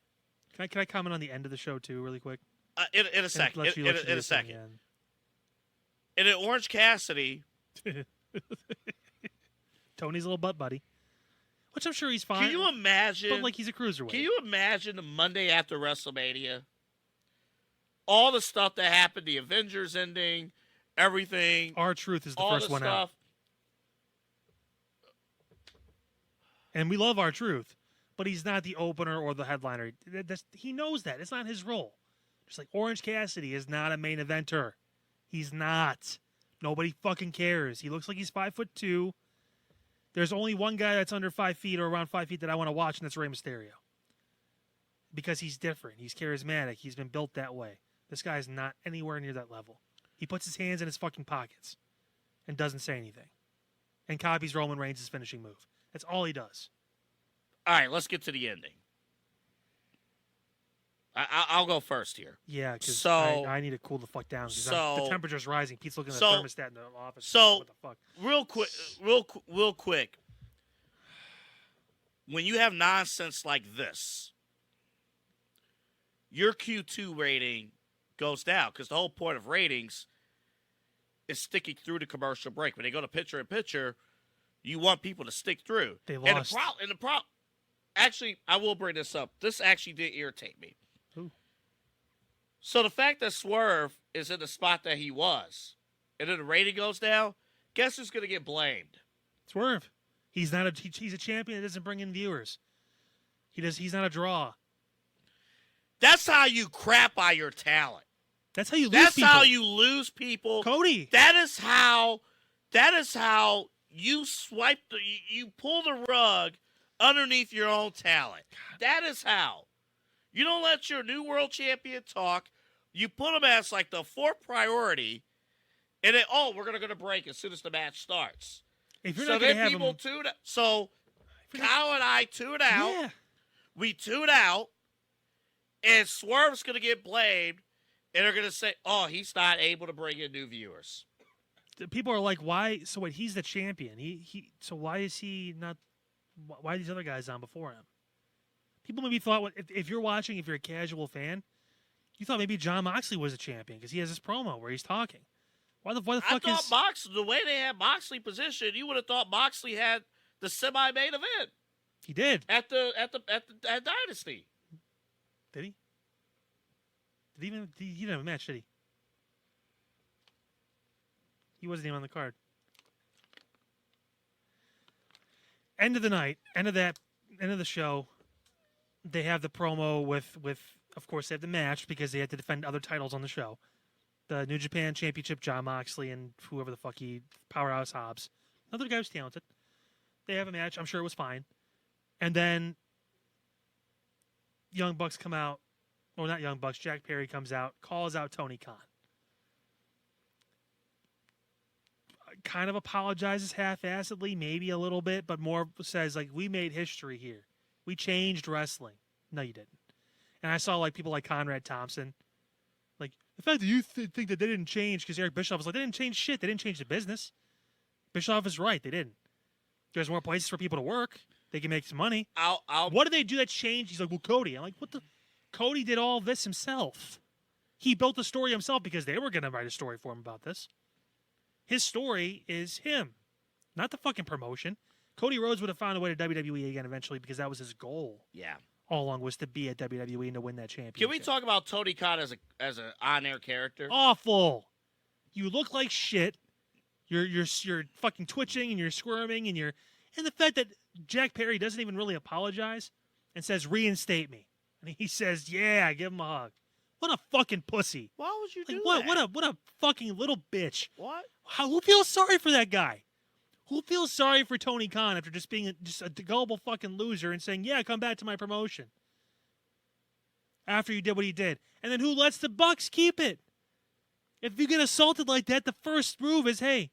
A: Can I comment on the end of the show too, really quick?
B: In a second. In a second. And in Orange Cassidy,
A: Tony's little butt buddy, which I'm sure he's fine.
B: can you imagine?
A: But like he's a cruiserweight.
B: Can you imagine the Monday after WrestleMania? All the stuff that happened, the Avengers ending, everything.
A: R-Truth is the
B: all
A: first
B: the
A: one
B: stuff.
A: out. And we love R-Truth, but he's not the opener or the headliner. He knows that. It's not his role. Just like Orange Cassidy is not a main eventer. He's not. Nobody fucking cares. He looks like he's 5'2". There's only one guy that's under 5 feet or around 5 feet that I want to watch, and that's Rey Mysterio. Because he's different. He's charismatic. He's been built that way. This guy is not anywhere near that level. He puts his hands in his fucking pockets and doesn't say anything. And copies Roman Reigns' finishing move. That's all he does.
B: All right, let's get to the ending. I'll go first here.
A: Yeah, because
B: So-
A: I need to cool the fuck down because
B: so-
A: the temperature's rising. Pete's looking at
B: so-
A: the thermostat in the office.
B: so-
A: What the fuck?
B: Real quick. When you have nonsense like this, your Q2 rating goes down because the whole point of ratings is sticking through the commercial break. When they go to picture-in-picture, you want people to stick through.
A: They
B: And
A: lost.
B: actually, I will bring this up. This actually did irritate me.
A: Who?
B: So the fact that Swerve is in the spot that he was, and then the rating goes down, guess who's going to get blamed?
A: Swerve. He's a champion that doesn't bring in viewers. He's not a draw.
B: That's how you crap on your talent.
A: That's how you lose
B: That's
A: people.
B: how you lose people.
A: Cody.
B: That is how you you pull the rug underneath your own talent. That is how. You don't let your new world champion talk. You put him as like the fourth priority, and then we're gonna go to break as soon as the match starts.
A: If you're
B: So
A: not going to
B: then
A: have
B: people
A: him,
B: tune out. So Kyle and I tune out.
A: yeah.
B: We tune out, and Swerve's gonna get blamed, and they're gonna say, "Oh, he's not able to bring in new viewers."
A: People are like, why? So what? He's the champion. So why is he not? Why are these other guys on before him? People maybe thought, if you're watching, if you're a casual fan, you thought maybe Jon Moxley was a champion because he has this promo where he's talking. Why the fuck
B: I thought
A: is
B: Moxley, the way they had Moxley positioned, you would have thought Moxley had the semi-main event
A: he did?
B: at Dynasty.
A: Did he? He didn't have a match, did he? He wasn't even on the card. End of the night, end of the show. They have the promo with of course they have the match because they had to defend other titles on the show. The New Japan Championship, Jon Moxley and whoever the fuck Powerhouse Hobbs. Another guy who's talented. They have a match. I'm sure it was fine. And then Young Bucks come out. Well, not Young Bucks. Jack Perry comes out, calls out Tony Khan. Kind of apologizes half-assedly, maybe a little bit, but more says, like, we made history here. We changed wrestling. No, you didn't. And I saw, like, people like Conrad Thompson. Like, the fact that you think that they didn't change because Eric Bischoff was like, they didn't change shit. They didn't change the business. Bischoff is right. They didn't. There's more places for people to work. They can make some money. What did they do that changed? He's like, well, Cody. I'm like, what the? Cody did all this himself. He built the story himself because they were going to write a story for him about this. His story is him, not the fucking promotion. Cody Rhodes would have found a way to WWE again eventually because that was his goal.
B: Yeah.
A: All along was to be at WWE and to win that championship.
B: Can we talk about Tony Khan as an on-air character?
A: Awful. You look like shit. You're fucking twitching and you're squirming and the fact that Jack Perry doesn't even really apologize and says reinstate me, and he says yeah, give him a hug. What a fucking pussy!
B: Why would you do
A: that? What a fucking little bitch!
B: What?
A: Who feels sorry for that guy? Who feels sorry for Tony Khan after just being just a gullible fucking loser and saying yeah, come back to my promotion after you did what he did, and then who lets the Bucks keep it? If you get assaulted like that, the first move is, hey,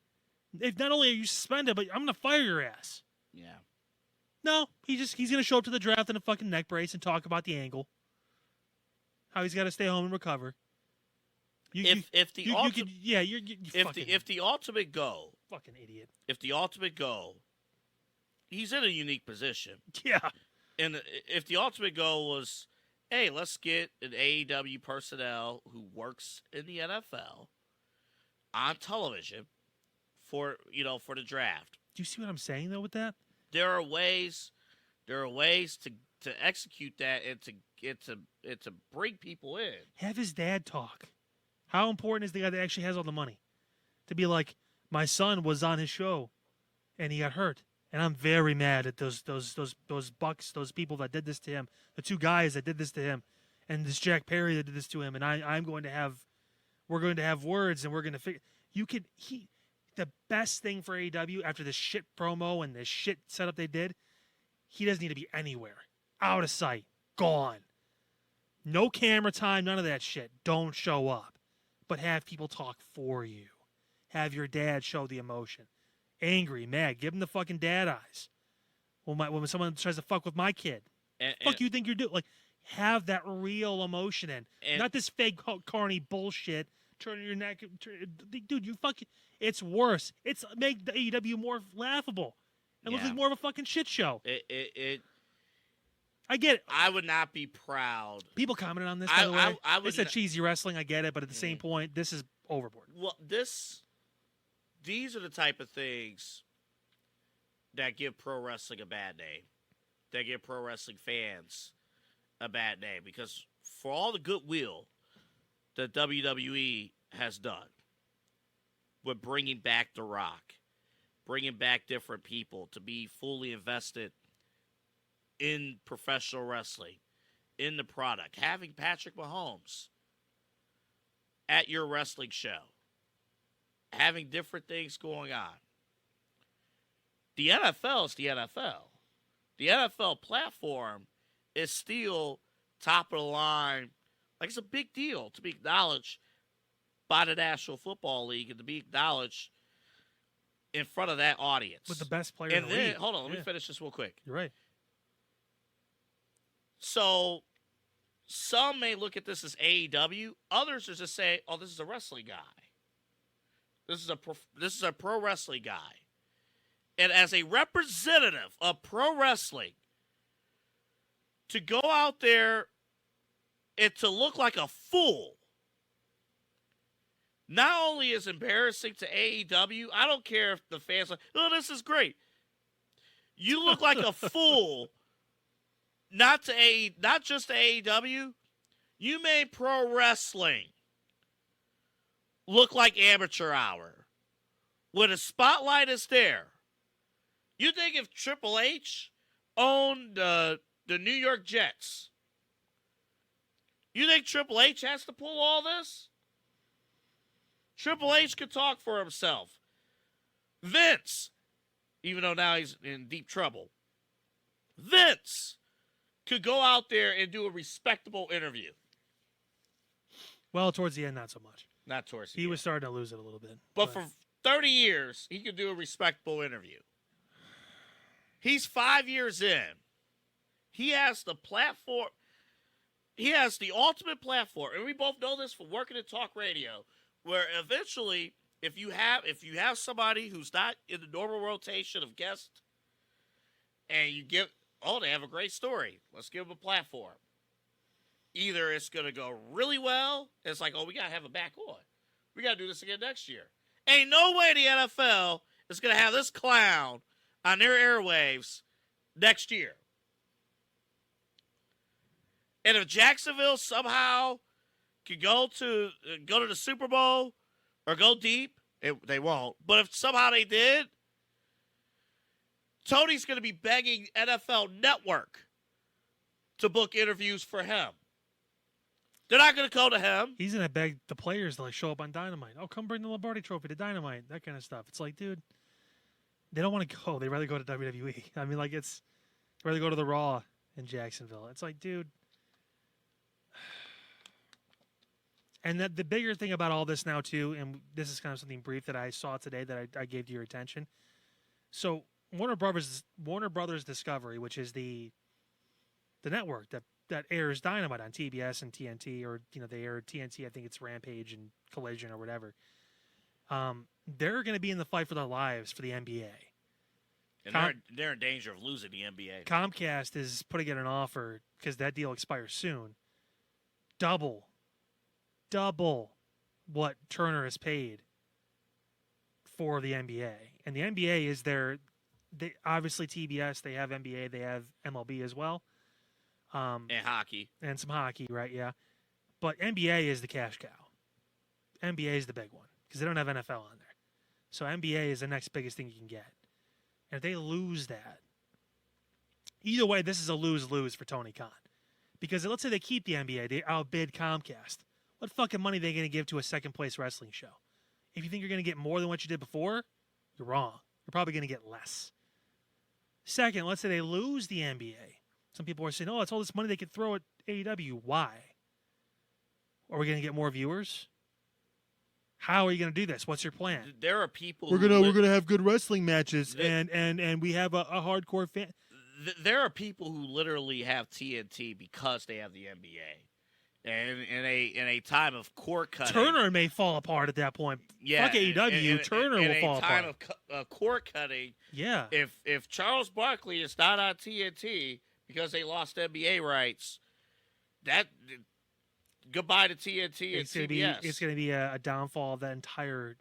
A: if not only are you suspended, but I'm going to fire your ass.
B: Yeah.
A: No, he's going to show up to the draft in a fucking neck brace and talk about the angle. How he's got to stay home and recover.
B: If the ultimate goal,
A: fucking idiot.
B: If the ultimate goal, he's in a unique position.
A: Yeah.
B: And if the ultimate goal was, hey, let's get an AEW personnel who works in the NFL on television for the draft.
A: Do you see what I'm saying though with that?
B: There are ways to execute that and to bring people in.
A: Have his dad talk. How important is the guy that actually has all the money? To be like, my son was on his show and he got hurt. And I'm very mad at those Bucks, those people that did this to him, the two guys that did this to him, and this Jack Perry that did this to him. And we're going to have words, and we're going to figure. The best thing for AEW after this shit promo and this shit setup they did, he doesn't need to be anywhere, out of sight, gone, no camera time, none of that shit. Don't show up, but have people talk for you. Have your dad show the emotion. Angry, mad, give him the fucking dad eyes. When someone tries to fuck with my kid, fuck you think you're doing? Like, have that real emotion in, not this fake carny bullshit. Turning your neck, dude. You fucking. It's worse. It's make the AEW more laughable and look like more of a fucking shit show. I get it.
B: I would not be proud.
A: People commented on this. By the way, they said cheesy wrestling. I get it, but at the same point, this is overboard.
B: Well, these are the type of things that give pro wrestling a bad name, that give pro wrestling fans a bad name, because for all the goodwill that WWE has done with bringing back The Rock, bringing back different people to be fully invested in professional wrestling, in the product, having Patrick Mahomes at your wrestling show, having different things going on. The NFL is the NFL. The NFL platform is still top of the line. Like, it's a big deal to be acknowledged by the National Football League and to be acknowledged in front of that audience.
A: With the best player in the league.
B: Hold on, let me finish this real quick.
A: You're right.
B: So, some may look at this as AEW. Others are just say, oh, this is a wrestling guy. This is a pro wrestling guy. And as a representative of pro wrestling, to go out there and to look like a fool, not only is embarrassing to AEW, I don't care if the fans are like, oh, this is great. You look like a fool, not just to AEW. You made pro wrestling look like amateur hour. When a spotlight is there, you think if Triple H owned the New York Jets, you think Triple H has to pull all this? Triple H could talk for himself. Vince, even though now he's in deep trouble, Vince could go out there and do a respectable interview.
A: Well, towards the end, not so much.
B: Not towards the
A: end. He was starting to lose it a little bit.
B: But for 30 years, he could do a respectable interview. He's 5 years in. He has the platform. He has the ultimate platform. And we both know this from working in talk radio, where eventually, if you have somebody who's not in the normal rotation of guests, and you give, they have a great story. Let's give them a platform. Either it's going to go really well, and it's like, we got to have it back on. We got to do this again next year. Ain't no way the NFL is going to have this clown on their airwaves next year. And if Jacksonville somehow could go to the Super Bowl or go deep, they won't. But if somehow they did, Tony's going to be begging NFL Network to book interviews for him. They're not going to go to him.
A: He's going to beg the players to show up on Dynamite. Oh, come bring the Lombardi Trophy to Dynamite. That kind of stuff. It's like, dude, they don't want to go. They'd rather go to WWE. I mean, they'd rather go to the Raw in Jacksonville. It's like, dude. And the bigger thing about all this now, too, and this is kind of something brief that I saw today that I gave to your attention. So Warner Brothers Discovery, which is the network that airs Dynamite on TBS and TNT, or they air TNT. I think it's Rampage and Collision or whatever. They're going to be in the fight for their lives for the NBA.
B: And they're in danger of losing the NBA.
A: Comcast is putting in an offer because that deal expires soon. Double what Turner has paid for the NBA, and the NBA is obviously TBS. They have NBA. They have MLB as well.
B: And hockey.
A: And some hockey, right? Yeah. But NBA is the cash cow. NBA is the big one because they don't have NFL on there. So NBA is the next biggest thing you can get. And if they lose that, either way, this is a lose-lose for Tony Khan. Because let's say they keep the NBA, they outbid Comcast. What fucking money are they going to give to a second-place wrestling show? If you think you're going to get more than what you did before, you're wrong. You're probably going to get less. Second, let's say they lose the NBA. Some people are saying, oh, it's all this money they could throw at AEW. Why? Are we going to get more viewers? How are you going to do this? What's your plan?
B: There are people.
A: We're gonna have good wrestling matches, and we have a hardcore fan.
B: There are people who literally have TNT because they have the NBA, and in a time of cord cutting,
A: Turner may fall apart at that point.
B: Yeah,
A: fuck AEW. Turner will fall apart.
B: In a time of cord cutting,
A: yeah.
B: If Charles Barkley is not on TNT because they lost NBA rights, that. Goodbye to TNT and CBS.
A: It's going to be a downfall of that entire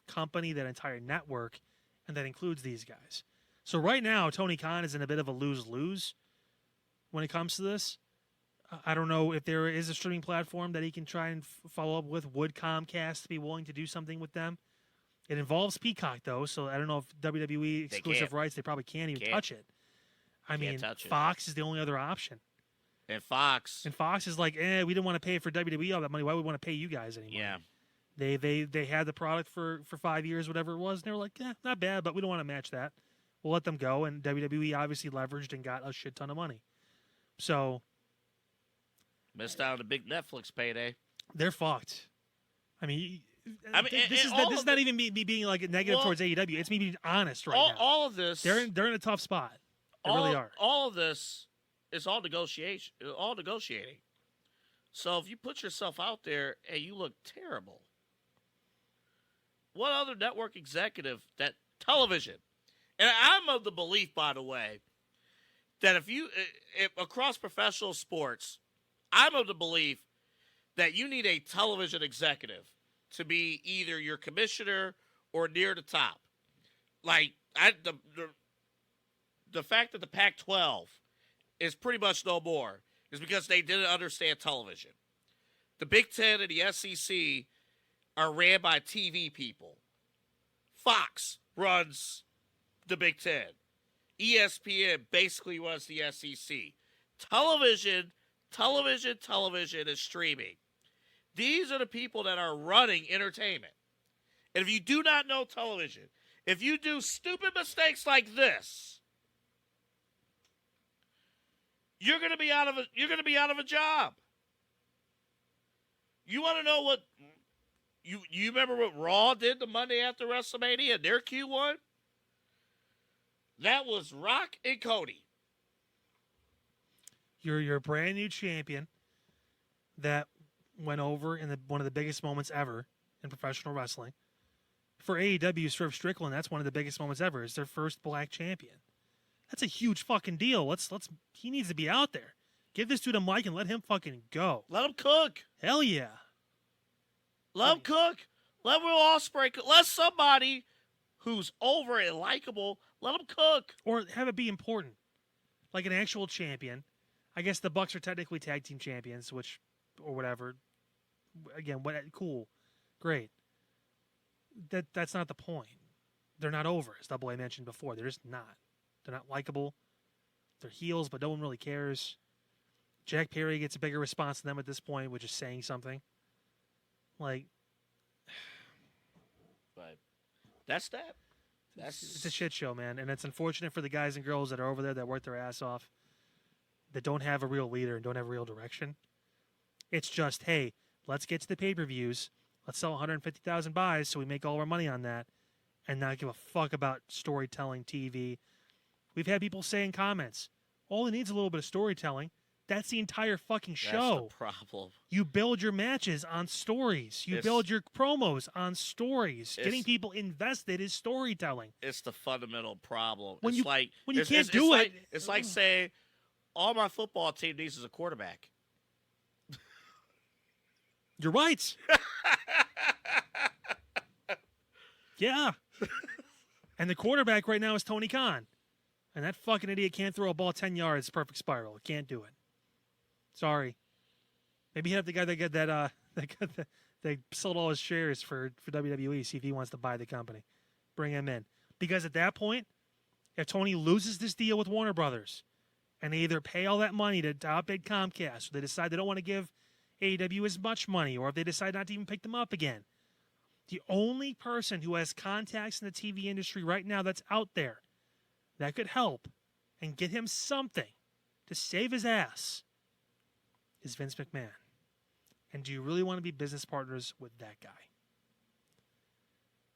A: company, that entire network, and that includes these guys. So right now, Tony Khan is in a bit of a lose-lose when it comes to this. I don't know if there is a streaming platform that he can try and follow up with. Would Comcast be willing to do something with them? It involves Peacock, though, so I don't know if WWE exclusive rights, they probably can't even touch it. I mean, Fox is the only other option.
B: And Fox
A: is like, we didn't want to pay for WWE all that money. Why would we want to pay you guys anymore?
B: Yeah.
A: They had the product for 5 years, whatever it was, and they were like, not bad, but we don't want to match that. We'll let them go. And WWE obviously leveraged and got a shit ton of money. So
B: missed out on a big Netflix payday.
A: They're fucked. I mean, this is not even me being like negative towards AEW. It's me being honest right now.
B: All of this,
A: they're in a tough spot. They really are.
B: All of this. It's all negotiation, all negotiating. So if you put yourself out there and you look terrible, what other network executive that television? And I'm of the belief, by the way, that if across professional sports, I'm of the belief that you need a television executive to be either your commissioner or near the top. Like the fact that the Pac-12 is pretty much no more is because they didn't understand television. The Big Ten and the SEC are ran by TV people. Fox runs the Big Ten. ESPN basically runs the SEC. Television is streaming. These are the people that are running entertainment. And if you do not know television, if you do stupid mistakes like this, you're going to be out of a job. You want to know what you remember what Raw did the Monday after WrestleMania, their Q1? That was Rock and Cody.
A: You're a brand new champion that went over in one of the biggest moments ever in professional wrestling. For AEW, Swerve Strickland, that's one of the biggest moments ever. It's their first black champion. That's a huge fucking deal. He needs to be out there. Give this dude a mic and let him fucking go.
B: Let him cook.
A: Hell yeah.
B: Let him cook. Let Will Ospreay cook. Let somebody who's over and likable, let him cook.
A: Or have it be important. Like an actual champion. I guess the Bucks are technically tag team champions, or whatever. Again, cool. Great. That's not the point. They're not over, as Double A mentioned before. They're just not. They're not likable. They're heels, but no one really cares. Jack Perry gets a bigger response than them at this point, which is saying something. Like,
B: but that's that.
A: It's a shit show, man. And it's unfortunate for the guys and girls that are over there that work their ass off, that don't have a real leader and don't have a real direction. It's just, hey, let's get to the pay-per-views. Let's sell 150,000 buys so we make all our money on that and not give a fuck about storytelling TV. We've had people say in comments, all it needs is a little bit of storytelling. That's the entire fucking show.
B: That's the problem.
A: You build your matches on stories. You build your promos on stories. Getting people invested is storytelling.
B: It's the fundamental problem.
A: When
B: you
A: can't do it.
B: It's like saying, all my football team needs is a quarterback.
A: You're right. Yeah. And the quarterback right now is Tony Khan. And that fucking idiot can't throw a ball 10 yards, perfect spiral. Can't do it. Sorry. Maybe hit up the guy that got that sold all his shares for WWE, see if he wants to buy the company. Bring him in. Because at that point, if Tony loses this deal with Warner Brothers, and they either pay all that money to outbid Comcast, or they decide they don't want to give AEW as much money, or if they decide not to even pick them up again, the only person who has contacts in the TV industry right now that's out there that could help and get him something to save his ass is Vince McMahon. And do you really want to be business partners with that guy?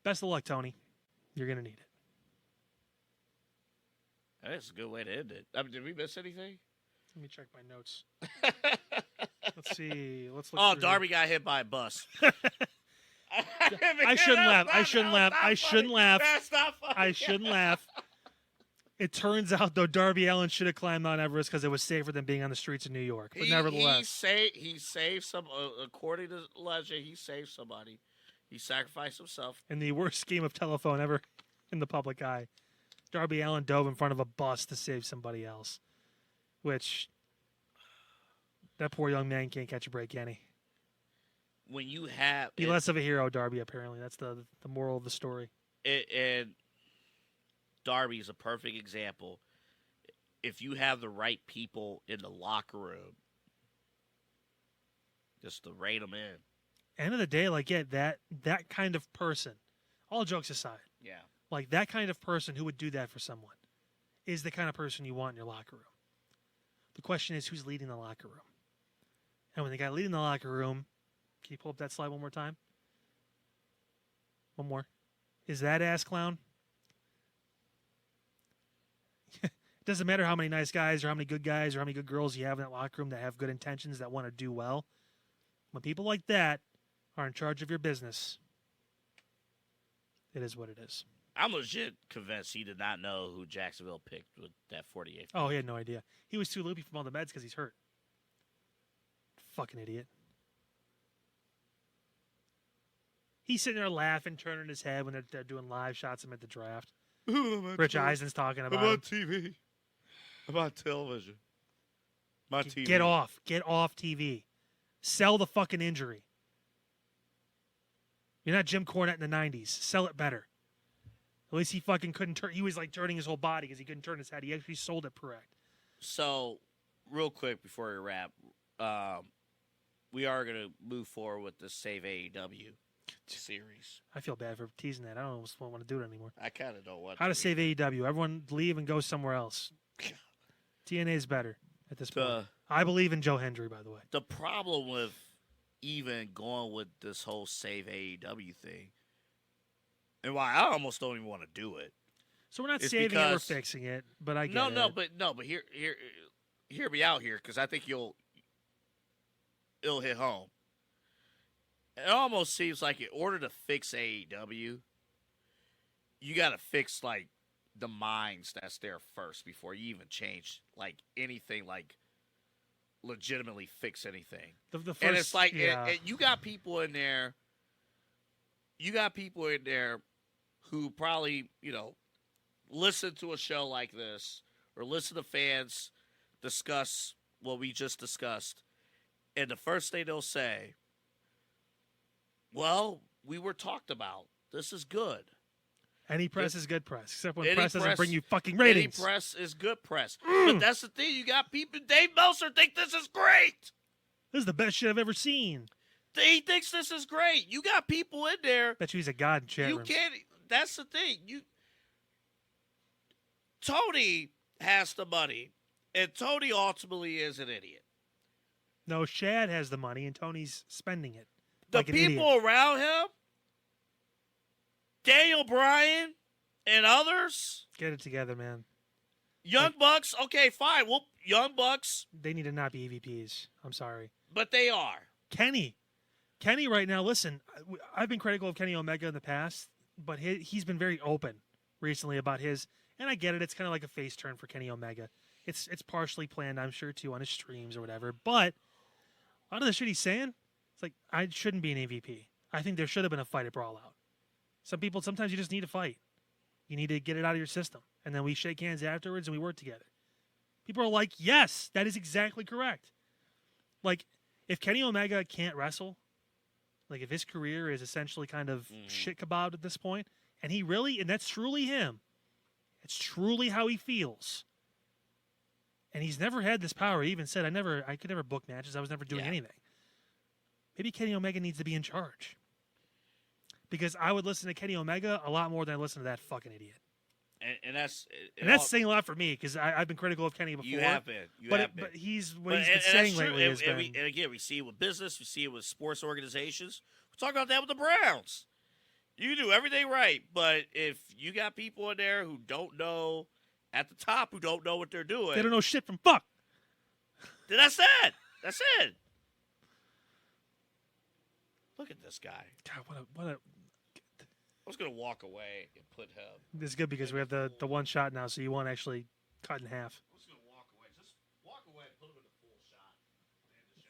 A: Best of luck, Tony. You're going to need it.
B: That's a good way to end it. I mean, did we miss anything?
A: Let me check my notes. Let's see. Let's look.
B: Oh, Darby got hit by a bus.
A: I shouldn't laugh. I shouldn't laugh. I shouldn't laugh.
B: That's not funny.
A: I shouldn't laugh. It turns out, though, Darby Allin should have climbed Mount Everest because it was safer than being on the streets of New York. But nevertheless.
B: He saved some, according to legend, he saved somebody. He sacrificed himself.
A: In the worst game of telephone ever in the public eye, Darby Allin dove in front of a bus to save somebody else. Which, that poor young man can't catch a break, can he?
B: When you have...
A: Be less of a hero, Darby, apparently. That's the moral of the story.
B: And Darby is a perfect example. If you have the right people in the locker room, just to rein them in.
A: End of the day, like, yeah, that kind of person, all jokes aside,
B: yeah,
A: like that kind of person who would do that for someone is the kind of person you want in your locker room. The question is, who's leading the locker room? And when the guy leading the locker room, can you pull up that slide one more time? One more. Is that ass clown? It doesn't matter how many nice guys or how many good guys or how many good girls you have in that locker room that have good intentions, that want to do well. When people like that are in charge of your business, it is what it is.
B: I'm legit convinced he did not know who Jacksonville picked with that 48th.
A: Oh, he had no idea. He was too loopy from all the meds because he's hurt. Fucking idiot. He's sitting there laughing, turning his head when they're doing live shots of him at the draft. Rich Eisen's talking about him.
B: TV. I'm on television. My TV.
A: Get off. Get off TV. Sell the fucking injury. You're not Jim Cornette in the 90s. Sell it better. At least he fucking couldn't turn. He was like turning his whole body because he couldn't turn his head. He actually sold it correct.
B: So, real quick before we wrap, we are going to move forward with the Save AEW series.
A: I feel bad for teasing that. I don't want to do it anymore.
B: I kind of don't want
A: How to save AEW. Everyone leave and go somewhere else. TNA is better at this point. I believe in Joe Hendry, by the way.
B: The problem with even going with this whole Save AEW thing, and why I almost don't even want to do it.
A: So we're not saving it, we're fixing it, but I get it.
B: But hear me out here, because I think it'll hit home. It almost seems like in order to fix AEW, you got to fix like the minds that's there first before you even change like anything, like legitimately fix anything.
A: The first,
B: and it's like and you got people in there. You got people in there who probably, listen to a show like this or listen to fans discuss what we just discussed. And the first thing they'll say, well, we were talked about. This is good.
A: Any press is good press, except when
B: Any
A: press doesn't
B: press-
A: bring you fucking ratings.
B: Any press is good press. But that's the thing. You got people. Dave Meltzer think this is great.
A: This is the best shit I've ever seen.
B: He thinks this is great. You got people in there.
A: Bet you he's a god in chat
B: You
A: rooms.
B: can't. That's the thing. Tony has the money, and Tony ultimately is an idiot.
A: No, Shad has the money, and Tony's spending it.
B: The
A: like an
B: people
A: idiot.
B: around him, Daniel Bryan and others,
A: Get it together, man.
B: Young Bucks. Okay, fine. Well, Young Bucks,
A: They need to not be EVPs. I'm sorry.
B: but they are.
A: Kenny right now, listen, I've been critical of Kenny Omega in the past, but he's been very open recently about his, and I get it, it's kind of like a face turn for Kenny Omega. It's partially planned, I'm sure, too, on his streams or whatever, but out of the shit he's saying, it's like, I shouldn't be an MVP. I think there should have been a fight at Brawl Out. Sometimes you just need to fight. You need to get it out of your system, and then we shake hands afterwards and we work together. People are like, yes, that is exactly correct. Like, if Kenny Omega can't wrestle, like if his career is essentially kind of shit kebabbed at this point, and that's truly him. It's truly how he feels. And he's never had this power. He even said, I could never book matches. I was never doing anything. Maybe Kenny Omega needs to be in charge. Because I would listen to Kenny Omega a lot more than I listen to that fucking idiot.
B: And that's
A: saying a lot for me, because I've been critical of Kenny before.
B: You have been.
A: But he's what he's been saying lately has been.
B: And again, we see it with business. We see it with sports organizations. We'll talk about that with the Browns. You do everything right, but if you got people in there who don't know, at the top, who don't know what they're doing.
A: They don't know shit from fuck.
B: Then that's it. That's it. Look at this guy.
A: God, what a
B: I was going to walk away and put him.
A: This is good because we have the one shot now, so you won't actually cut in half.
B: I was going to walk away. Just walk away and put him in the full shot.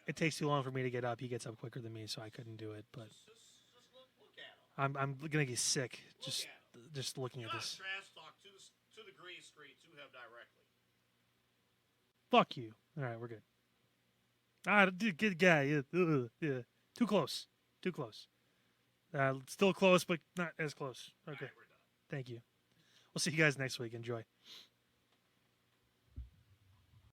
A: It takes too long for me to get up. He gets up quicker than me, so I couldn't do it. But
B: Just look at him.
A: I'm gonna get sick
B: Look at him.
A: just looking
B: Do
A: at
B: not
A: this.
B: trash talk to the green screen to him directly.
A: Fuck you. All right, we're good. Dude, good guy. Yeah. Too close. Still close, but not as close. Okay.
B: All right, we're done.
A: Thank you. We'll see you guys next week. Enjoy.